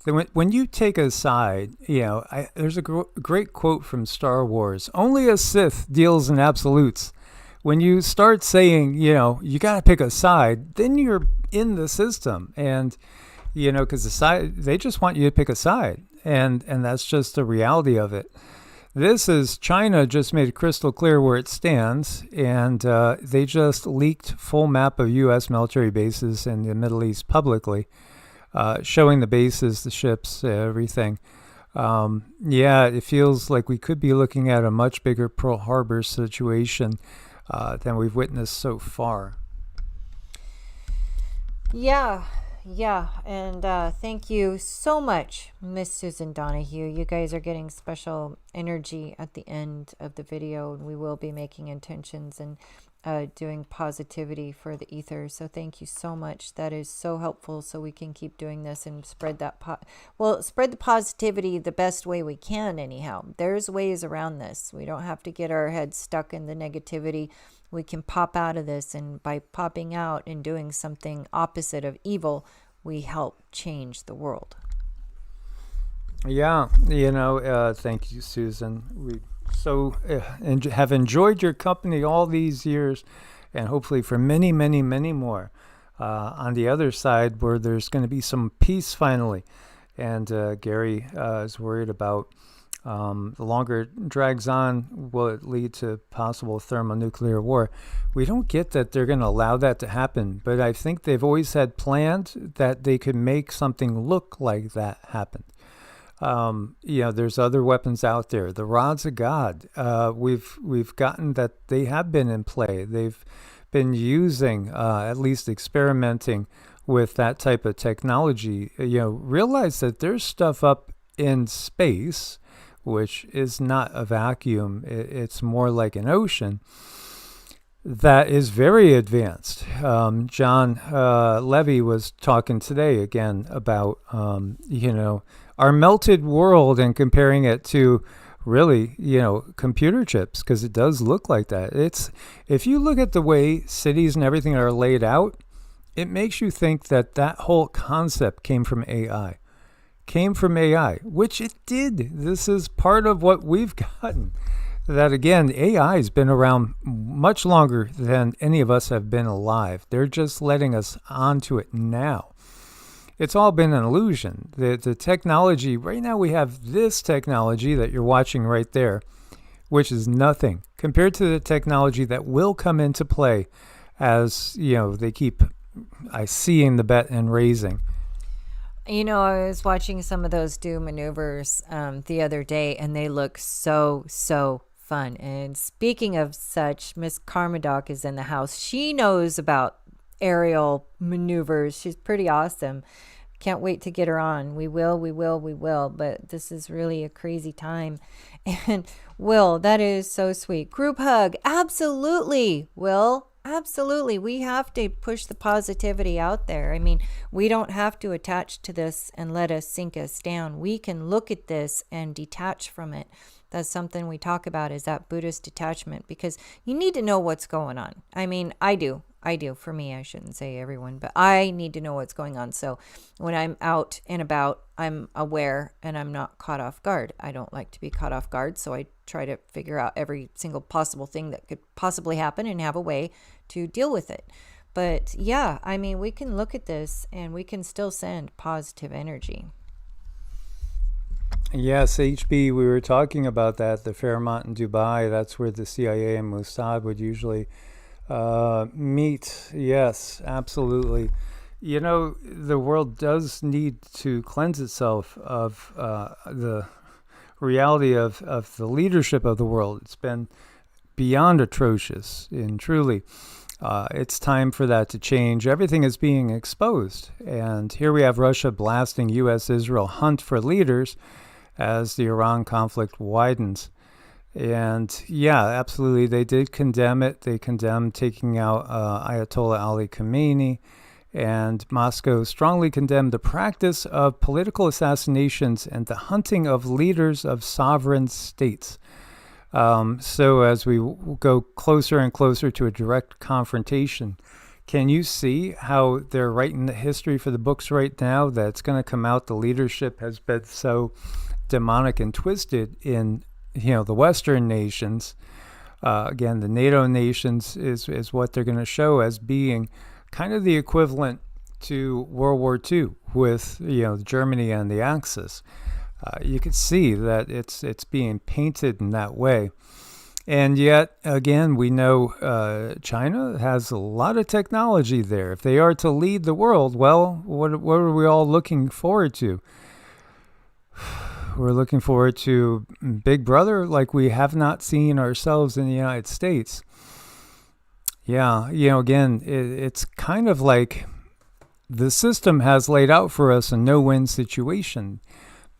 When you take a side, there's a great quote from Star Wars: "Only a Sith deals in absolutes." When you start saying, you got to pick a side, then you're in the system, and because they just want you to pick a side, and that's just the reality of it. This is China just made it crystal clear where it stands, and they just leaked full map of U.S. military bases in the Middle East publicly, showing the bases, the ships, everything. It feels like we could be looking at a much bigger Pearl Harbor situation than we've witnessed so far. Yeah, and thank you so much, Miss Susan Donahue. You guys are getting special energy at the end of the video, and we will be making intentions and doing positivity for the ether. So thank you so much. That is so helpful, so we can keep doing this and spread that spread the positivity the best way we can. Anyhow, there's ways around this. We don't have to get our heads stuck in the negativity. We can pop out of this, and by popping out and doing something opposite of evil, we help change the world. Yeah, thank you, Susan. We have enjoyed your company all these years, and hopefully for many, many, many more. On the other side, where there's going to be some peace finally, and Gary is worried about the longer it drags on, will it lead to possible thermonuclear war? We don't get that they're going to allow that to happen, but I think they've always had planned that they could make something look like that happen. There's other weapons out there. The rods of God, we've gotten that they have been in play. They've been using, at least experimenting with that type of technology. Realize that there's stuff up in space, which is not a vacuum. It's more like an ocean that is very advanced. John Levy was talking today again about, our melted world, and comparing it to really, computer chips, because it does look like that. If you look at the way cities and everything are laid out, it makes you think that whole concept came from AI. Which it did. This is part of what we've gotten. That again, AI has been around much longer than any of us have been alive. They're just letting us onto it now. It's all been an illusion. The technology, right now we have this technology that you're watching right there, which is nothing compared to the technology that will come into play as, they keep seeing the bet and raising. I was watching some of those do maneuvers the other day, and they look so fun. And speaking of such, Miss Carmadoc is in the house. She knows about aerial maneuvers. She's pretty awesome. Can't wait to get her on. We will. But this is really a crazy time. And Will, that is so sweet. Group hug. Absolutely, Will. Absolutely. We have to push the positivity out there. I mean, we don't have to attach to this and let us sink us down. We can look at this and detach from it. That's something we talk about, is that Buddhist detachment, because you need to know what's going on. I mean, I do. For me, I shouldn't say everyone, but I need to know what's going on. So when I'm out and about, I'm aware and I'm not caught off guard. I don't like to be caught off guard. So I try to figure out every single possible thing that could possibly happen and have a way to deal with it. But yeah, I mean, we can look at this and we can still send positive energy. Yes, HB, we were talking about that, the Fairmont in Dubai. That's where the CIA and Mossad would usually meet. Yes, absolutely. The world does need to cleanse itself of the reality of the leadership of the world. It's been beyond atrocious, and truly it's time for that to change. Everything is being exposed, and here we have Russia blasting U.S.-Israel hunt for leaders as the Iran conflict widens. And yeah, absolutely, they did condemn it. They condemned taking out Ayatollah Ali Khamenei, and Moscow strongly condemned the practice of political assassinations and the hunting of leaders of sovereign states. So as we go closer and closer to a direct confrontation, Can you see how they're writing the history for the books right now that's going to come out? The leadership has been so demonic and twisted in, the Western nations. Again, the NATO nations is what they're going to show as being kind of the equivalent to World War II with, Germany and the Axis. You can see that it's being painted in that way. And yet, again, we know China has a lot of technology there. If they are to lead the world, well, what are we all looking forward to? We're looking forward to Big Brother like we have not seen ourselves in the United States. Yeah, again, it's kind of like the system has laid out for us a no-win situation.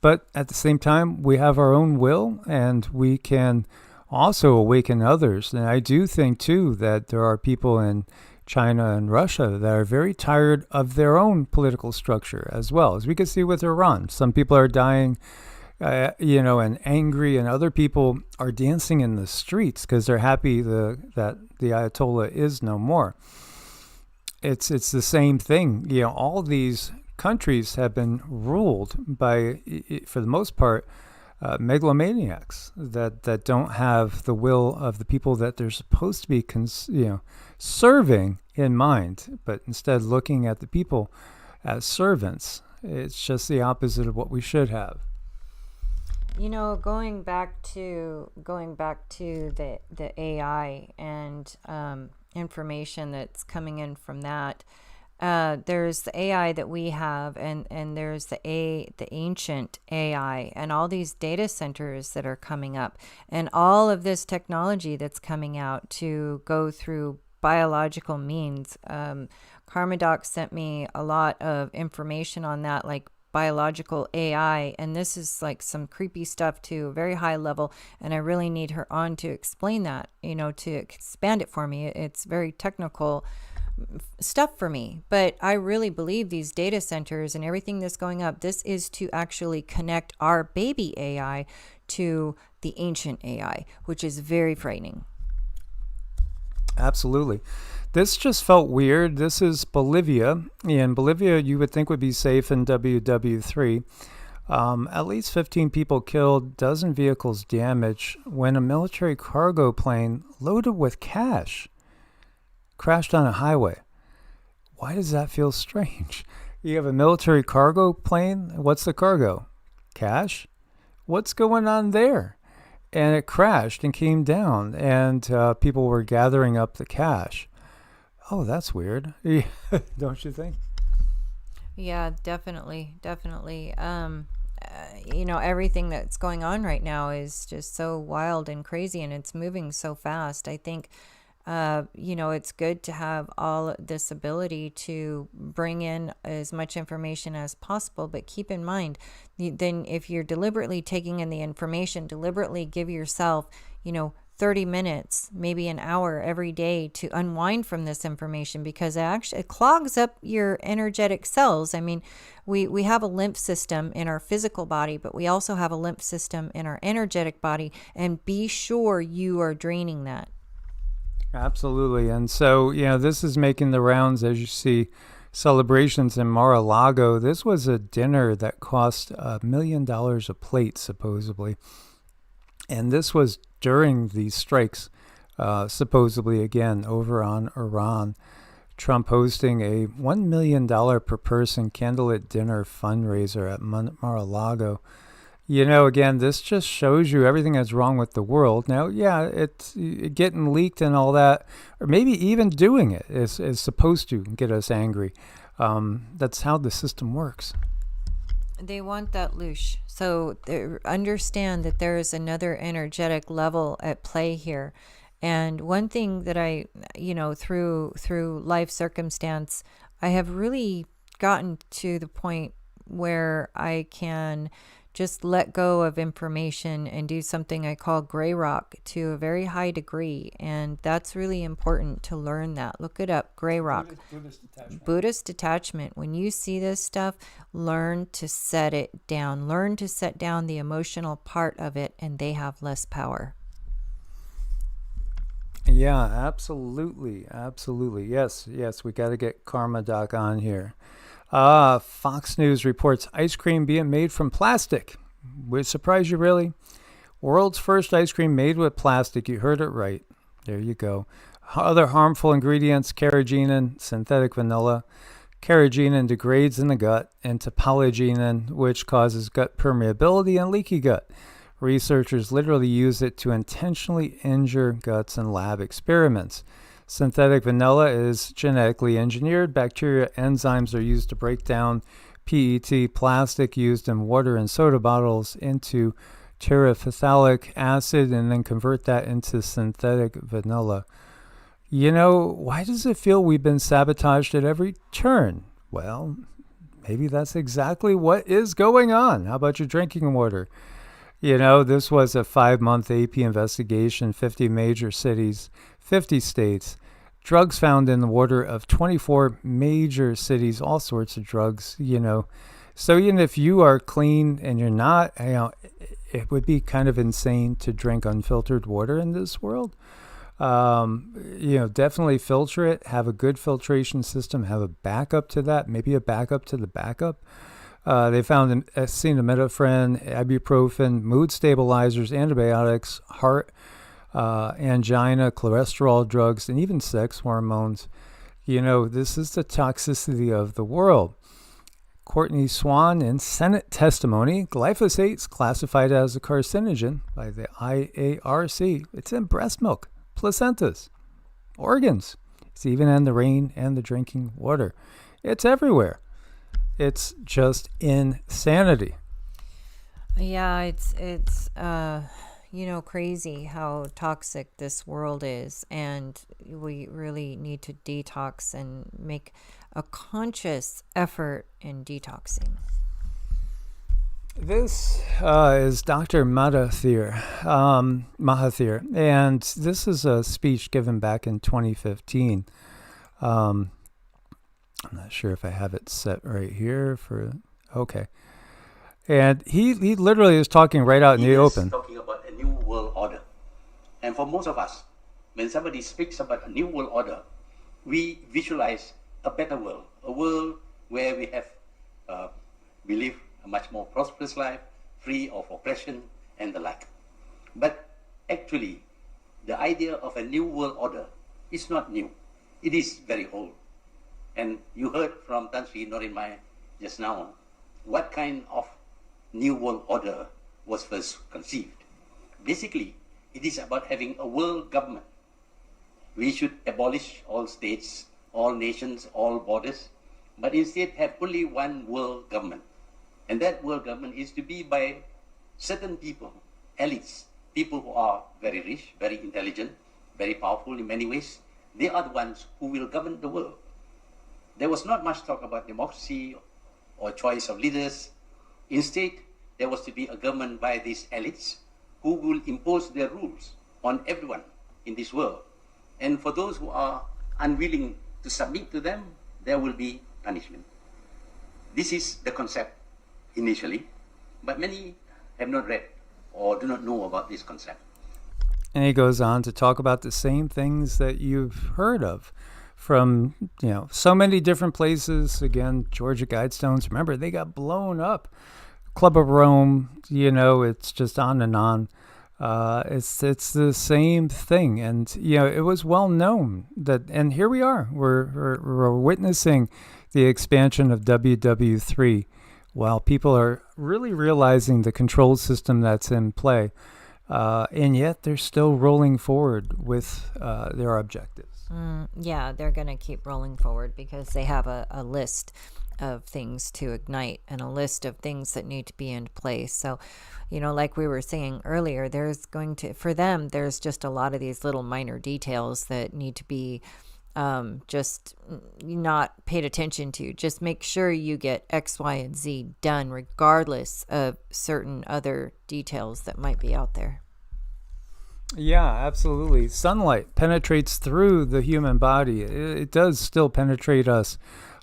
But at the same time, we have our own will, and we can also awaken others. And I do think, too, that there are people in China and Russia that are very tired of their own political structure as well. As we can see with Iran, some people are dying, and angry, and other people are dancing in the streets because they're happy that the Ayatollah is no more. It's the same thing. All these countries have been ruled by, for the most part, megalomaniacs that don't have the will of the people that they're supposed to be serving in mind, but instead looking at the people as servants. It's just the opposite of what we should have. Going back to the AI and information that's coming in from that. There's the AI that we have, and there's the ancient AI, and all these data centers that are coming up, and all of this technology that's coming out to go through biological means. Karma Doc sent me a lot of information on that, like biological AI, and this is like some creepy stuff to a very high level, and I really need her on to explain that, to expand it for me. It's very technical stuff for me, but I really believe these data centers and everything that's going up, this is to actually connect our baby AI to the ancient AI, which is very frightening. Absolutely. This just felt weird. This is Bolivia. In Bolivia, you would think would be safe in WW3. At least 15 people killed, dozen vehicles damaged when a military cargo plane loaded with cash crashed on a highway. Why does that feel strange? You have a military cargo plane. What's the cargo? Cash? What's going on there? And it crashed and came down, and people were gathering up the cash. Oh, that's weird. Don't you think? Yeah, definitely. Everything that's going on right now is just so wild and crazy, and it's moving so fast. I think, it's good to have all this ability to bring in as much information as possible, but keep in mind, then if you're deliberately taking in the information, deliberately give yourself, 30 minutes, maybe an hour every day to unwind from this information, because it clogs up your energetic cells. I mean, we have a lymph system in our physical body, but we also have a lymph system in our energetic body, and be sure you are draining that. Absolutely. And so, this is making the rounds, as you see, celebrations in Mar-a-Lago. This was a dinner that cost $1 million a plate, supposedly. And this was during these strikes, supposedly, again, over on Iran. Trump hosting a $1 million per person candlelit dinner fundraiser at Mar-a-Lago. Again, this just shows you everything that's wrong with the world. Now, yeah, it's getting leaked and all that, or maybe even doing it is supposed to get us angry. That's how the system works. They want that loosh. So understand that there is another energetic level at play here. And one thing that I, through life circumstance, I have really gotten to the point where I can just let go of information and do something I call gray rock to a very high degree. And that's really important to learn that. Look it up, gray rock. Buddhist detachment. When you see this stuff, learn to set it down. Learn to set down the emotional part of it, and they have less power. Yeah, absolutely. Absolutely. Yes, yes, we got to get Karma Doc on here. Fox News reports ice cream being made from plastic. Would surprise you, really? World's first ice cream made with plastic. You heard it right. There you go. Other harmful ingredients, carrageenan, synthetic vanilla. Carrageenan degrades in the gut into polygeenan, which causes gut permeability and leaky gut. Researchers literally use it to intentionally injure guts in lab experiments. Synthetic vanilla is genetically engineered. Bacteria enzymes are used to break down PET plastic used in water and soda bottles into terephthalic acid and then convert that into synthetic vanilla. You know, why does it feel we've been sabotaged at every turn? Well, maybe that's exactly what is going on. How about your drinking water? You know, this was a 5-month AP investigation, 50 major cities, 50 states. Drugs found in the water of 24 major cities, all sorts of drugs, you know. So even if you are clean and you're not, you know, it would be kind of insane to drink unfiltered water in this world. You know, definitely filter it, have a good filtration system, have a backup to that, maybe a backup to the backup. They found acetaminophen, ibuprofen, mood stabilizers, antibiotics, heart, angina, cholesterol drugs, and even sex hormones. You know, this is the toxicity of the world. Courtney Swan in Senate testimony, glyphosate is classified as a carcinogen by the EEARTS. It's in breast milk, placentas, organs. It's even in the rain and the drinking water. It's everywhere. It's just insanity. Yeah, it's you know, crazy how toxic this world is, and we really need to detox and make a conscious effort in detoxing. This is Dr. Mahathir, and this is a speech given back in 2015. I'm not sure if I have it set right here for, okay. And he literally is talking right out in the open. Talking about a new world order. And for most of us, when somebody speaks about a new world order, we visualize a better world, a world where we have, we live a much more prosperous life, free of oppression and the like. But actually, the idea of a new world order is not new. It is very old. And you heard from Tan Sri Norinmai just now what kind of new world order was first conceived. Basically, it is about having a world government. We should abolish all states, all nations, all borders, but instead have only one world government. And that world government is to be by certain people, elites, people who are very rich, very intelligent, very powerful in many ways. They are the ones who will govern the world. There was not much talk about democracy or choice of leaders. Instead, there was to be a government by these elites who will impose their rules on everyone in this world. And for those who are unwilling to submit to them, there will be punishment. This is the concept initially, but many have not read or do not know about this concept. And he goes on to talk about the same things that you've heard of from, you know, so many different places. Again, Georgia Guidestones, remember, they got blown up. Club of Rome, you know, it's just on and on. It's the same thing. And, you know, it was well known that, and here we are, we're witnessing the expansion of WW3 while people are really realizing the control system that's in play. And yet they're still rolling forward with their objectives. Yeah, they're going to keep rolling forward because they have a list of things to ignite and a list of things that need to be in place. So, you know, like we were saying earlier, there's just a lot of these little minor details that need to be just not paid attention to. Just make sure you get X, Y, and Z done regardless of certain other details that might be out there. Yeah, absolutely. Sunlight penetrates through the human body. It does still penetrate us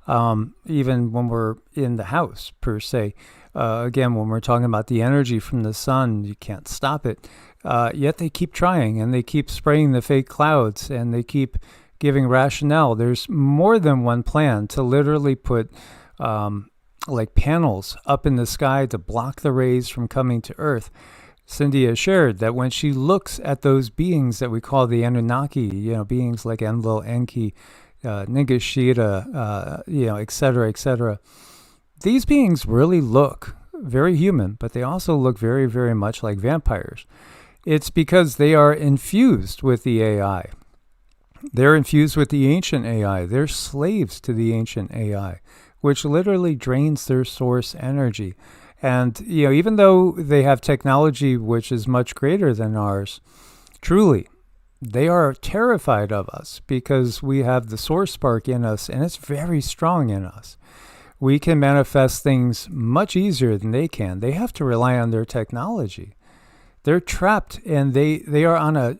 even when we're in the house, per se. Again, when we're talking about the energy from the sun, you can't stop it. Yet they keep trying, and they keep spraying the fake clouds, and they keep giving rationale. There's more than one plan to literally put like panels up in the sky to block the rays from coming to Earth. Cindy has shared that when she looks at those beings that we call the Anunnaki, beings like Enlil, Enki, Nigashira, et cetera, these beings really look very human, but they also look very, very much like vampires. It's because they are infused with the AI. They're infused with the ancient AI. They're slaves to the ancient AI, which literally drains their source energy. And, even though they have technology which is much greater than ours, truly, they are terrified of us because we have the source spark in us, and it's very strong in us. We can manifest things much easier than they can. They have to rely on their technology. They're trapped, and they are on a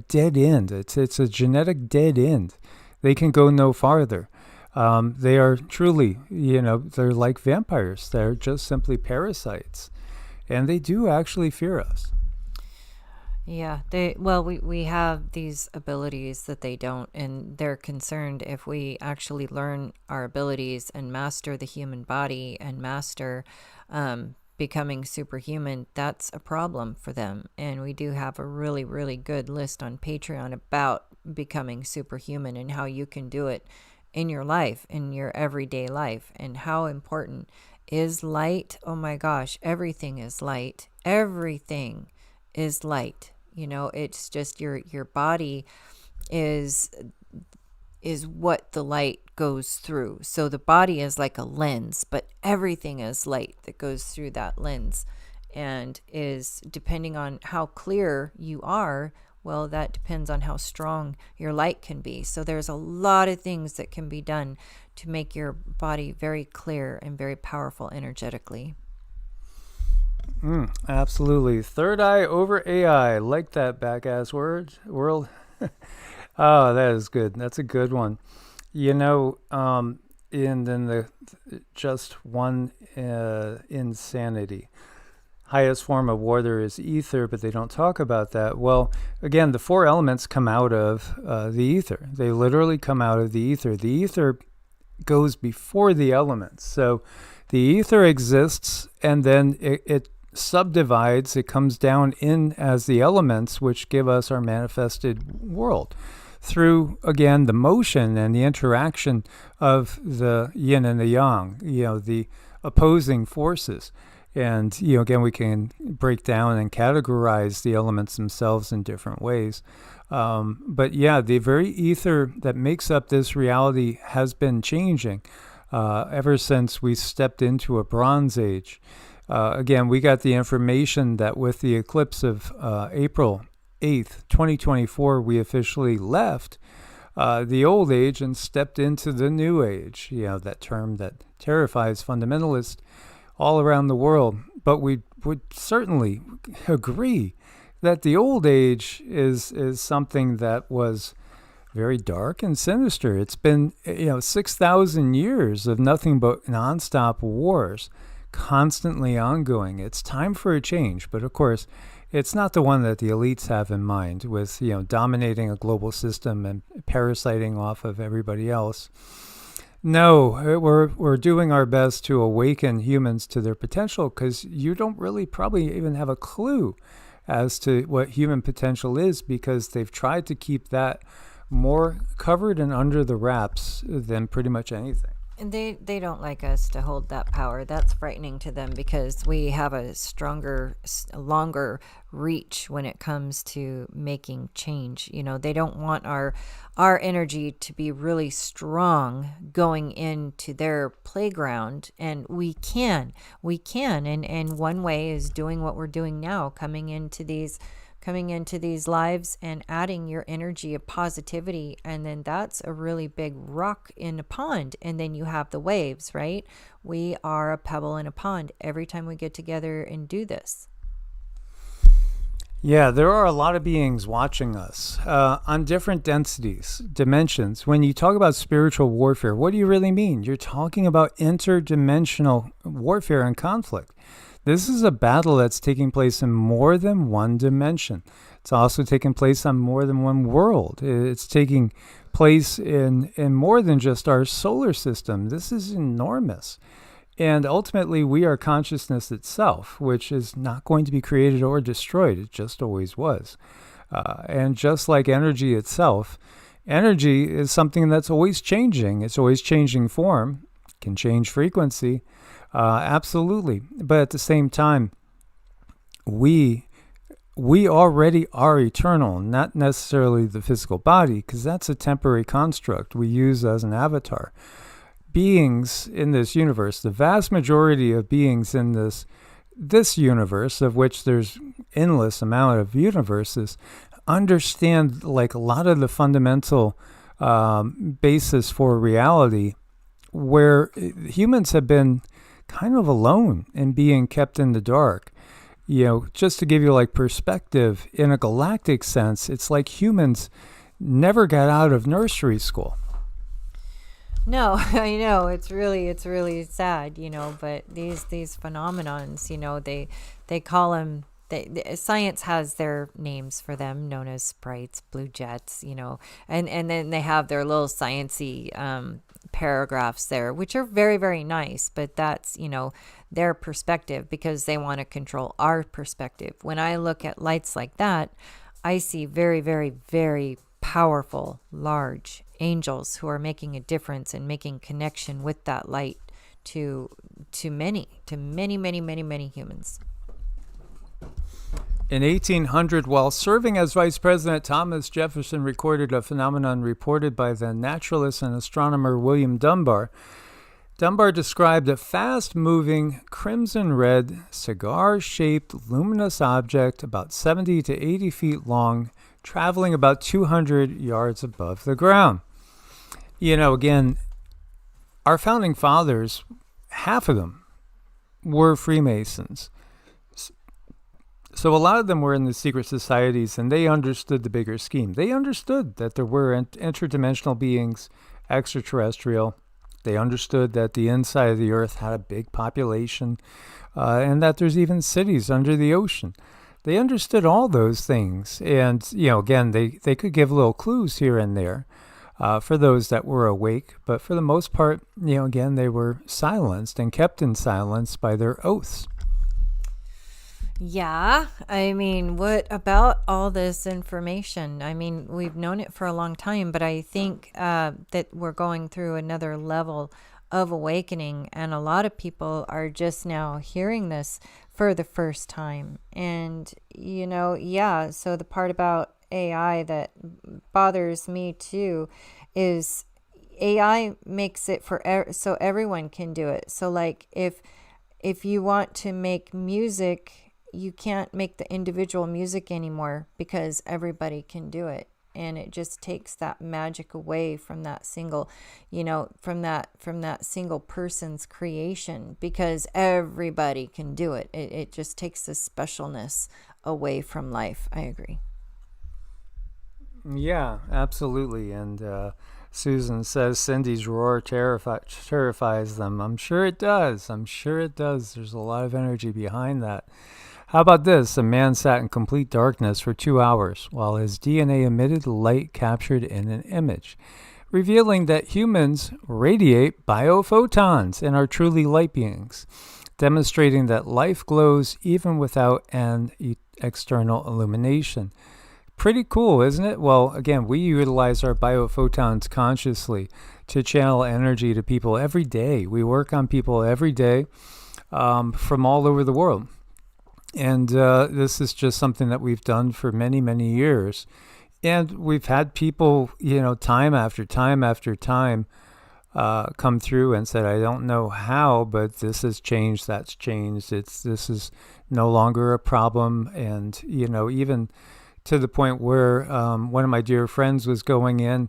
dead end. It's a genetic dead end. They can go no farther. They are truly, they're like vampires. They're just simply parasites. And they do actually fear us. Yeah, we have these abilities that they don't, and they're concerned if we actually learn our abilities and master the human body and master becoming superhuman, that's a problem for them. And we do have a really, really good list on Patreon about becoming superhuman and how you can do it in your life, in your everyday life, and how important is light. Oh my gosh, everything is light. Everything is light. It's just your body is what the light goes through. So the body is like a lens, but everything is light that goes through that lens, and is depending on how clear you are. Well, that depends on how strong your light can be. So there's a lot of things that can be done to make your body very clear and very powerful energetically. Absolutely. Third eye over AI. Like that back-ass world. Oh, that is good. That's a good one. And then the just one insanity. Highest form of water is ether, but they don't talk about that. Well, again, the four elements come out of the ether. They literally come out of the ether. The ether goes before the elements. So the ether exists, and then it subdivides. It comes down in as the elements, which give us our manifested world through, again, the motion and the interaction of the yin and the yang, the opposing forces. And, again, we can break down and categorize the elements themselves in different ways. But yeah, the very ether that makes up this reality has been changing ever since we stepped into a Bronze Age. Again, we got the information that with the eclipse of April 8th, 2024, we officially left the old age and stepped into the new age. That term that terrifies fundamentalists all around the world. But we would certainly agree that the old age is something that was very dark and sinister. It's been 6,000 years of nothing but nonstop wars, constantly ongoing. It's time for a change, but of course, it's not the one that the elites have in mind, with dominating a global system and parasiting off of everybody else. No, we're doing our best to awaken humans to their potential, because you don't really probably even have a clue as to what human potential is, because they've tried to keep that more covered and under the wraps than pretty much anything. And they don't like us to hold that power. That's frightening to them, because we have a stronger, longer reach when it comes to making change. They don't want our energy to be really strong going into their playground. And we can. And one way is doing what we're doing now, coming into these lives and adding your energy of positivity. And then that's a really big rock in a pond. And then you have the waves, right? We are a pebble in a pond every time we get together and do this. Yeah, there are a lot of beings watching us on different densities, dimensions. When you talk about spiritual warfare, what do you really mean? You're talking about interdimensional warfare and conflict. This is a battle that's taking place in more than one dimension. It's also taking place on more than one world. It's taking place in more than just our solar system. This is enormous. And ultimately, we are consciousness itself, which is not going to be created or destroyed. It just always was. And just like energy itself, energy is something that's always changing. It's always changing form, can change frequency, absolutely. But at the same time, we already are eternal, not necessarily the physical body, because that's a temporary construct we use as an avatar. Beings in this universe, the vast majority of beings in this universe, of which there's endless amount of universes, understand like a lot of the fundamental basis for reality, where humans have been kind of alone and being kept in the dark. Just to give you like perspective, in a galactic sense, it's like humans never got out of nursery school. No, I know it's really sad, but these phenomenons, they call them, science has their names for them, known as sprites, blue jets, and then they have their little sciencey paragraphs there, which are very, very nice, but that's, their perspective, because they want to control our perspective. When I look at lights like that, I see very, very, very powerful, large angels who are making a difference and making connection with that light to many humans. In 1800, while serving as vice president, Thomas Jefferson recorded a phenomenon reported by the naturalist and astronomer William Dunbar. Dunbar described a fast-moving, crimson-red, cigar-shaped, luminous object about 70 to 80 feet long, traveling about 200 yards above the ground. Again, our founding fathers, half of them were Freemasons. So a lot of them were in the secret societies, and they understood the bigger scheme. They understood that there were interdimensional beings, extraterrestrial. They understood that the inside of the earth had a big population, and that there's even cities under the ocean. They understood all those things. And, again, they could give little clues here and there for those that were awake. But for the most part, again, they were silenced and kept in silence by their oaths. Yeah, I mean, what about all this information? I mean, we've known it for a long time, but I think that we're going through another level of awakening, and a lot of people are just now hearing this for the first time. And, so the part about AI that bothers me too is AI makes it so everyone can do it. So like if you want to make music, you can't make the individual music anymore because everybody can do it. And it just takes that magic away from that single, from that single person's creation, because everybody can do it. It just takes the specialness away from life. I agree. Yeah, absolutely. And Susan says Cindy's roar terrifies them. I'm sure it does. There's a lot of energy behind that. How about this? A man sat in complete darkness for 2 hours while his DNA emitted light captured in an image, revealing that humans radiate biophotons and are truly light beings, demonstrating that life glows even without an external illumination. Pretty cool, isn't it? Well, again, we utilize our biophotons consciously to channel energy to people every day. We work on people every day from all over the world. And this is just something that we've done for many, many years. And we've had people, time after time after time come through and said, I don't know how, but this has changed, that's changed. This is no longer a problem. And, even to the point where one of my dear friends was going in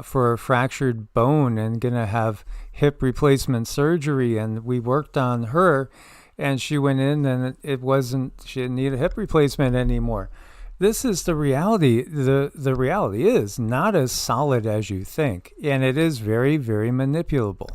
for a fractured bone and going to have hip replacement surgery. And we worked on her. and she went in and it wasn't, she didn't need a hip replacement anymore. This is the reality. The reality is not as solid as you think, and it is very, very manipulable.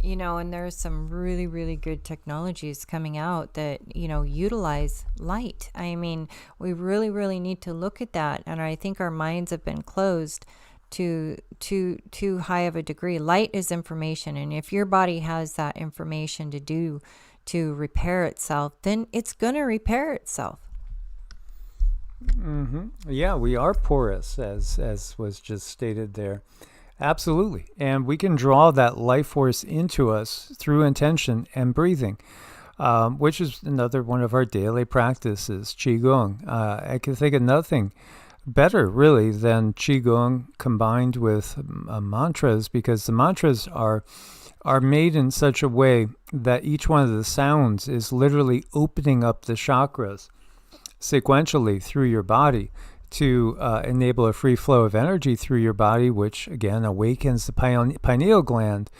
And there's some really, really good technologies coming out that, utilize light. I mean, we really, really need to look at that. And I think our minds have been closed to too high of a degree. Light is information. And if your body has that information to repair itself, then it's going to repair itself. Yeah, we are porous, as was just stated there. Absolutely. And we can draw that life force into us through intention and breathing, which is another one of our daily practices, Qigong. I can think of nothing better, really, than Qigong combined with mantras, because the mantras are made in such a way that each one of the sounds is literally opening up the chakras sequentially through your body to enable a free flow of energy through your body, which again awakens the pineal gland.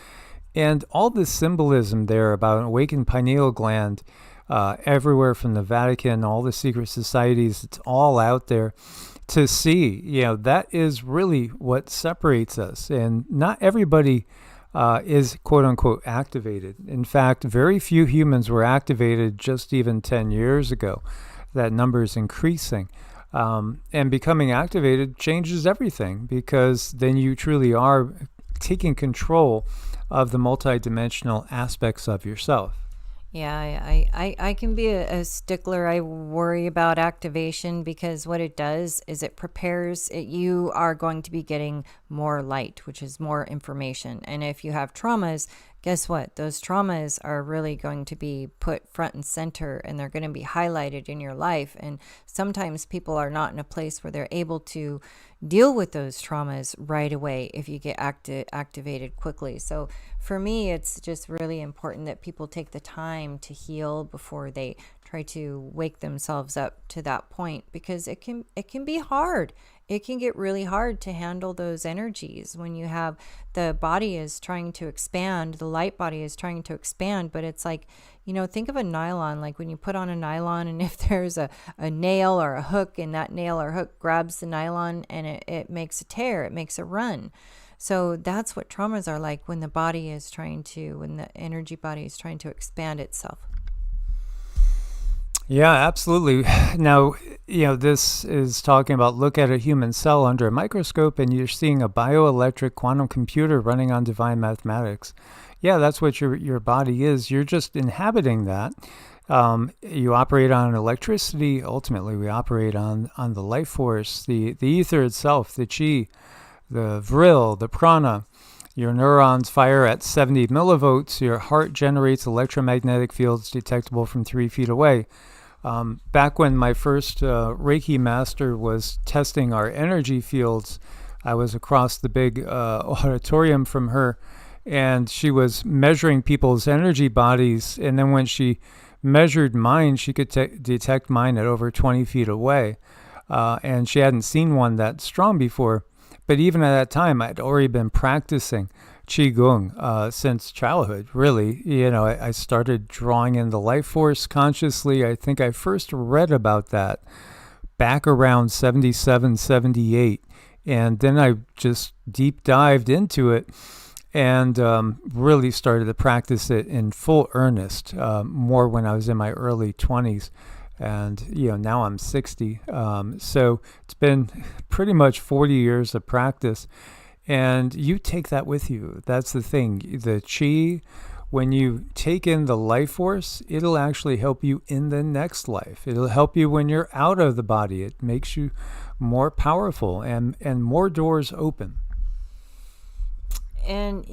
And all this symbolism there about an awakened pineal gland, everywhere from the Vatican, all the secret societies, it's all out there to see. That is really what separates us. And not everybody is quote unquote activated. In fact, very few humans were activated just even 10 years ago. That number is increasing. And becoming activated changes everything, because then you truly are taking control of the multidimensional aspects of yourself. Yeah, I can be a stickler. I worry about activation because what it does is it prepares it. You are going to be getting more light, which is more information. And if you have traumas, guess what? Those traumas are really going to be put front and center, and they're going to be highlighted in your life. And sometimes people are not in a place where they're able to deal with those traumas right away if you get activated quickly. So for me, it's just really important that people take the time to heal before they try to wake themselves up to that point, because it can be hard. It can get really hard to handle those energies when you have the body is trying to expand, the light body is trying to expand, but it's like, think of a nylon, like when you put on a nylon, and if there's a nail or a hook, and that nail or hook grabs the nylon and it makes a tear, it makes a run. So that's what traumas are like when when the energy body is trying to expand itself. Yeah, absolutely. Now, this is talking about look at a human cell under a microscope and you're seeing a bioelectric quantum computer running on divine mathematics. Yeah, that's what your body is. You're just inhabiting that. You operate on electricity. Ultimately, we operate on the life force, the ether itself, the chi, the vril, the prana. Your neurons fire at 70 millivolts. Your heart generates electromagnetic fields detectable from 3 feet away. Back when my first Reiki master was testing our energy fields, I was across the big auditorium from her, and she was measuring people's energy bodies. And then when she measured mine, she could detect mine at over 20 feet away. And she hadn't seen one that strong before. But even at that time, I'd already been practicing Qigong since childhood, really. I started drawing in the life force consciously. I think I first read about that back around 77, 78. And then I just deep dived into it and really started to practice it in full earnest, more when I was in my early 20s. And, now I'm 60. So it's been pretty much 40 years of practice. And you take that with you. That's the thing. The chi, when you take in the life force, it'll actually help you in the next life. It'll help you when you're out of the body. It makes you more powerful and more doors open. And,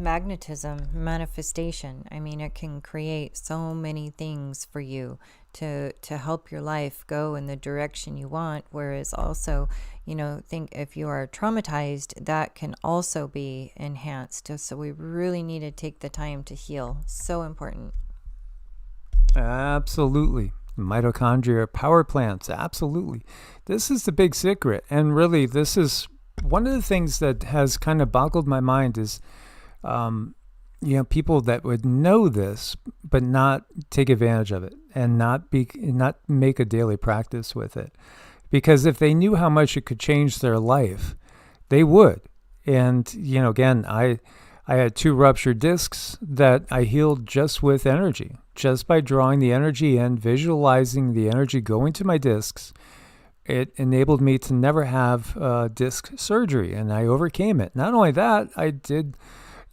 magnetism, manifestation. I mean, it can create so many things for you to help your life go in the direction you want. Whereas also, think if you are traumatized, that can also be enhanced. So we really need to take the time to heal. So important. Absolutely. Mitochondria, power plants. Absolutely. This is the big secret. And really, this is one of the things that has kind of boggled my mind is, people that would know this but not take advantage of it and not make a daily practice with it. Because if they knew how much it could change their life, they would. And, again, I had 2 ruptured discs that I healed just with energy, just by drawing the energy in, visualizing the energy going to my discs. It enabled me to never have disc surgery, and I overcame it. Not only that, I did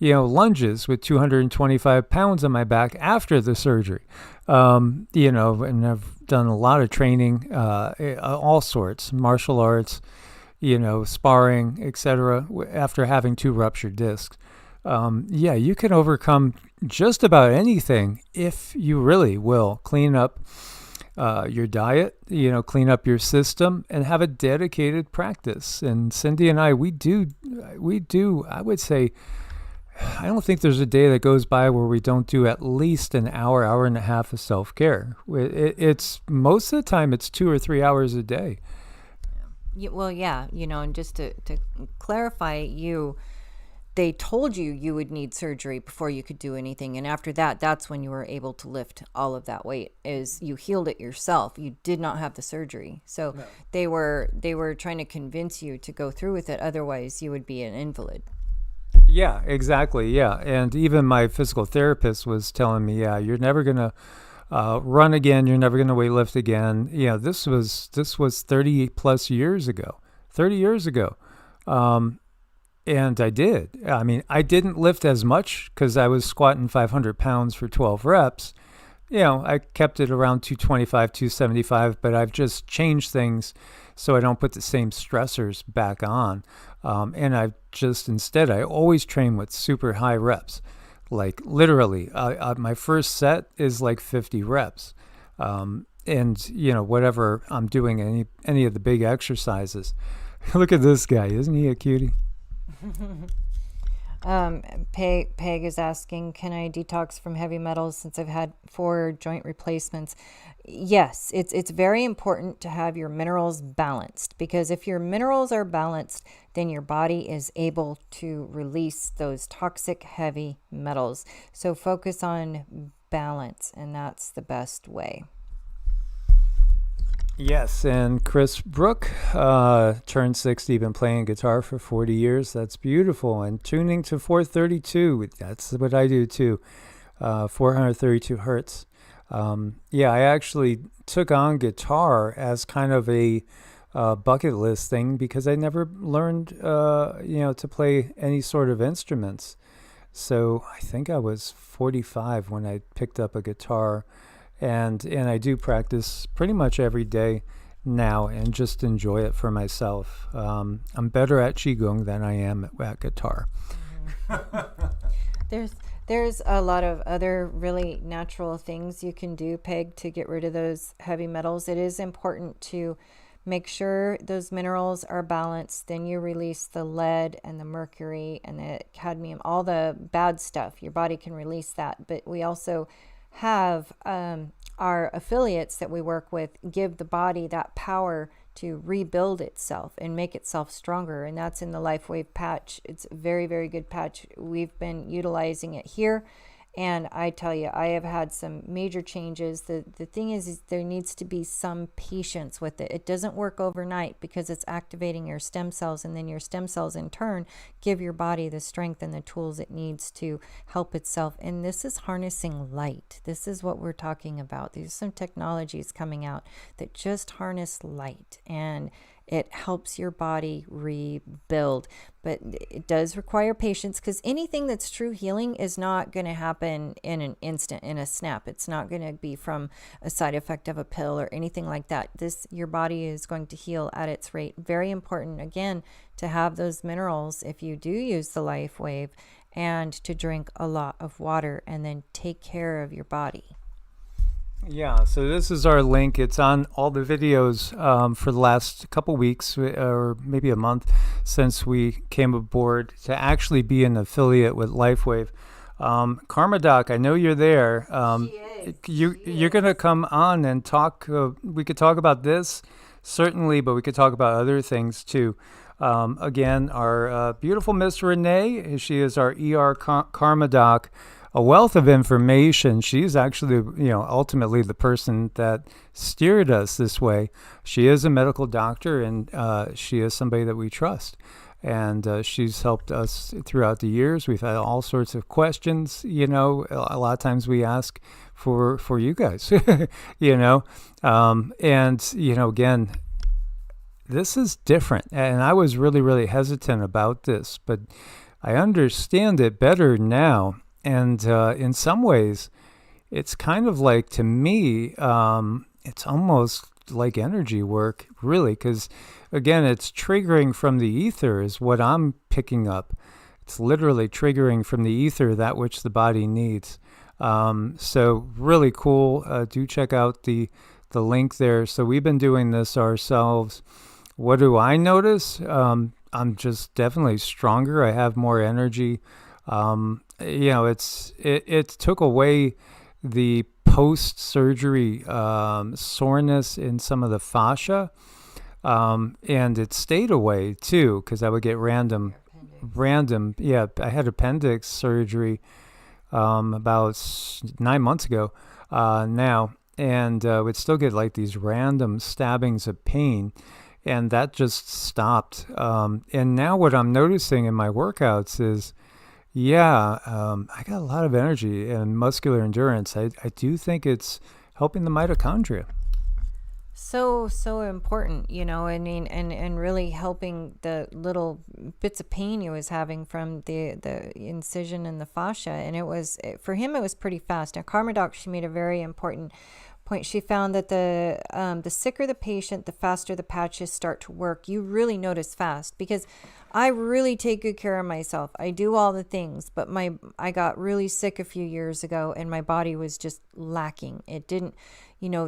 lunges with 225 pounds on my back after the surgery. And I've done a lot of training, all sorts, martial arts, sparring, etc. after having 2 ruptured discs. You can overcome just about anything if you really will clean up your diet, clean up your system and have a dedicated practice. And Cindy and I, we do, I would say, I don't think there's a day that goes by where we don't do at least an hour, hour and a half of self-care. It's most of the time it's 2 or 3 hours a day. And just to clarify, they told you would need surgery before you could do anything. And after that, that's when you were able to lift all of that weight, is you healed it yourself. You did not have the surgery. So no. They were trying to convince you to go through with it. Otherwise, you would be an invalid. Yeah, exactly. Yeah. And even my physical therapist was telling me, you're never going to run again. You're never going to weightlift again. This was 30 plus years ago, 30 years ago. And I did. I mean, I didn't lift as much because I was squatting 500 pounds for 12 reps. I kept it around 225, 275, but I've just changed things so I don't put the same stressors back on. And I've just, instead, I always train with super high reps. Like literally, my first set is like 50 reps. And, whatever I'm doing, any of the big exercises. Look at this guy. Isn't he a cutie? Peg is asking, can I detox from heavy metals since I've had 4 joint replacements? Yes, it's very important to have your minerals balanced, because if your minerals are balanced, then your body is able to release those toxic heavy metals. So focus on balance, and that's the best way. Yes, and Chris Brook turned 60, been playing guitar for 40 years. That's beautiful. And tuning to 432, that's what I do too, 432 hertz. I actually took on guitar as kind of a bucket list thing because I never learned, to play any sort of instruments. So I think I was 45 when I picked up a guitar. And I do practice pretty much every day now and just enjoy it for myself. I'm better at Qigong than I am at guitar. There's a lot of other really natural things you can do, Peg, to get rid of those heavy metals. It is important to make sure those minerals are balanced. Then you release the lead and the mercury and the cadmium, all the bad stuff. Your body can release that. But we also have our affiliates that we work with give the body that power to rebuild itself and make itself stronger, and that's in the LifeWave patch. It's a very, very good patch. We've been utilizing it here, and I tell you, I have had some major changes. The thing is there needs to be some patience with it. It doesn't work overnight because it's activating your stem cells, and then your stem cells in turn give your body the strength and the tools it needs to help itself. And this is harnessing light. This is what we're talking about. There's some technologies coming out that just harness light, and it helps your body rebuild. But it does require patience, because anything that's true healing is not going to happen in an instant, in a snap. It's not going to be from a side effect of a pill or anything like that. Your body is going to heal at its rate. Very important, again, to have those minerals if you do use the LifeWave, and to drink a lot of water, and then take care of your body. Yeah, so this is our link. It's on all the videos for the last couple weeks or maybe a month since we came aboard to actually be an affiliate with LifeWave. Karma Doc, I know you're there. You're going to come on and talk. We could talk about this, certainly, but we could talk about other things too. Again, our beautiful Miss Renee, she is our Karma Doc, a wealth of information. She's actually, ultimately the person that steered us this way. She is a medical doctor, and she is somebody that we trust. And she's helped us throughout the years. We've had all sorts of questions, a lot of times we ask for you guys, again, this is different. And I was really, really hesitant about this, but I understand it better now. And in some ways, it's kind of like, to me, it's almost like energy work, really, because, again, it's triggering from the ether is what I'm picking up. It's literally triggering from the ether that which the body needs. So really cool. Do check out the link there. So we've been doing this ourselves. What do I notice? I'm just definitely stronger. I have more energy. It took away the post-surgery soreness in some of the fascia, and it stayed away too, because I would get random. Yeah, I had appendix surgery about 9 months ago now, and would still get like these random stabbings of pain. And that just stopped. And now what I'm noticing in my workouts is, I got a lot of energy and muscular endurance. I do think it's helping the mitochondria. So important, and really helping the little bits of pain he was having from the incision in the fascia. And for him, it was pretty fast. Now, Karma Doc, she made a very important point. She found that the sicker the patient, the faster the patches start to work. You really notice fast, because I really take good care of myself. I do all the things, but I got really sick a few years ago, and my body was just lacking. It didn't,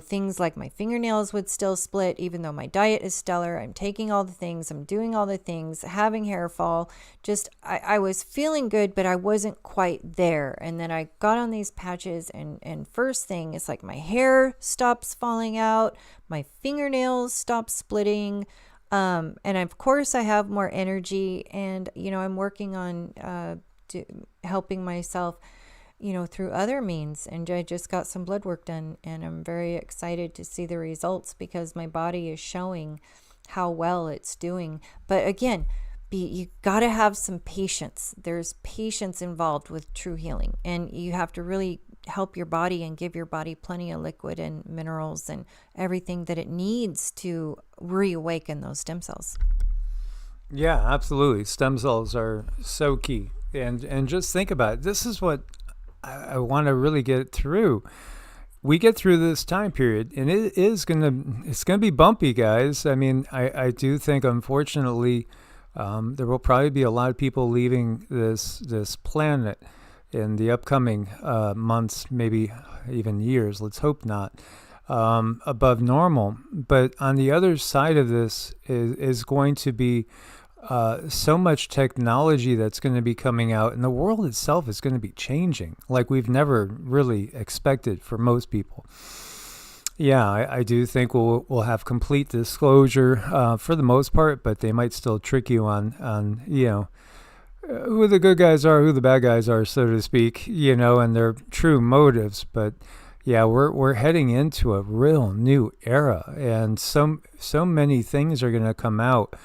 things like my fingernails would still split, even though my diet is stellar. I'm taking all the things, I'm doing all the things, having hair fall. Just, I was feeling good, but I wasn't quite there. And then I got on these patches, and first thing, it's like my hair stops falling out, my fingernails stop splitting. And of course I have more energy, and, I'm working on helping myself, through other means. And I just got some blood work done, and I'm very excited to see the results, because my body is showing how well it's doing. But again, you got to have some patience. There's patience involved with true healing, and you have to really help your body and give your body plenty of liquid and minerals and everything that it needs to reawaken those stem cells. Yeah, absolutely. Stem cells are so key. And just think about it. This is what I want to really get through. We get through this time period, and it's gonna be bumpy, guys. I mean, I do think, unfortunately, there will probably be a lot of people leaving this planet in the upcoming months, maybe even years. Let's hope not, above normal. But on the other side of this is going to be so much technology that's going to be coming out, and the world itself is going to be changing like we've never really expected for most people. Yeah, I do think we'll have complete disclosure for the most part, but they might still trick you on who the good guys are, who the bad guys are, so to speak, and their true motives. But yeah, we're heading into a real new era, and so many things are going to come out.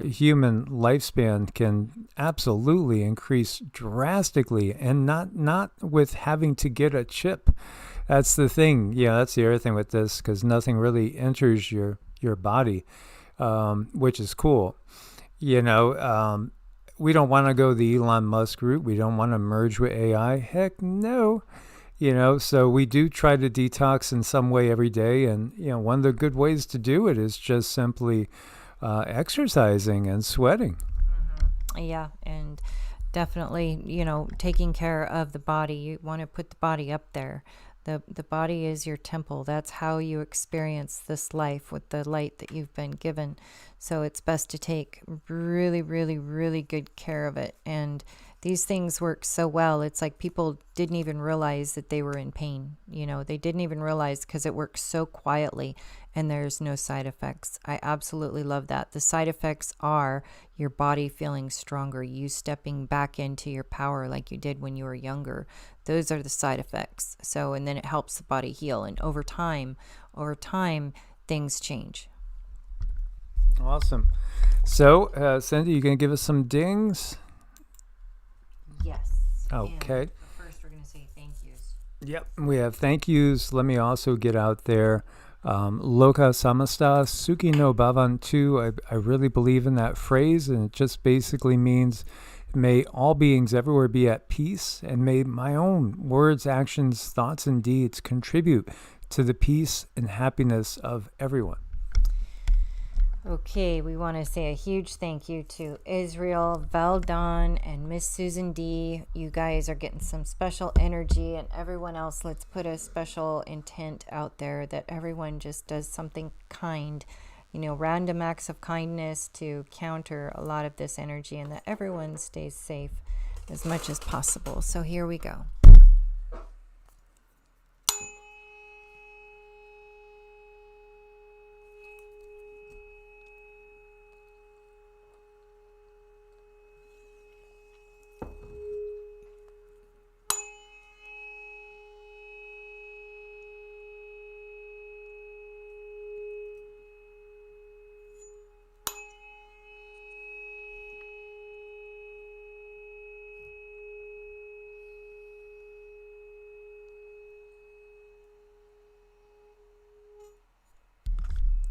Human lifespan can absolutely increase drastically, and not with having to get a chip. That's the thing. Yeah, that's the other thing with this, because nothing really enters your body, which is cool. We don't want to go the Elon Musk route. We don't want to merge with AI. Heck no. So we do try to detox in some way every day. And, one of the good ways to do it is just simply exercising and sweating. Mm-hmm. Yeah. And definitely, taking care of the body. You want to put the body up there. The body is your temple. That's how you experience this life, with the light that you've been given. So it's best to take really, really, really good care of it. And These things work so well. It's like people didn't even realize that they were in pain. You know, they didn't even realize because it works so quietly and there's no side effects. I absolutely love that. The side effects are your body feeling stronger, you stepping back into your power like you did when you were younger. Those are the side effects. So, and then it helps the body heal. And over time, things change. Awesome. So, Cindy, you going to give us some dings? Yes. Okay. And first, we're going to say thank yous. Yep. We have thank yous. Let me also get out there. Loka samasta suki no bhavantu. I really believe in that phrase, and it just basically means may all beings everywhere be at peace, and may my own words, actions, thoughts, and deeds contribute to the peace and happiness of everyone. Okay, we want to say a huge thank you to Israel, Valdon, and Miss Susan D. You guys are getting some special energy, and everyone else, let's put a special intent out there that everyone just does something kind, you know, random acts of kindness to counter a lot of this energy, and that everyone stays safe as much as possible. So here we go.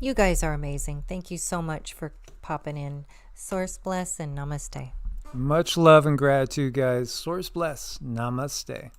You guys are amazing. Thank you so much for popping in. Source bless and namaste. Much love and gratitude, guys. Source bless. Namaste.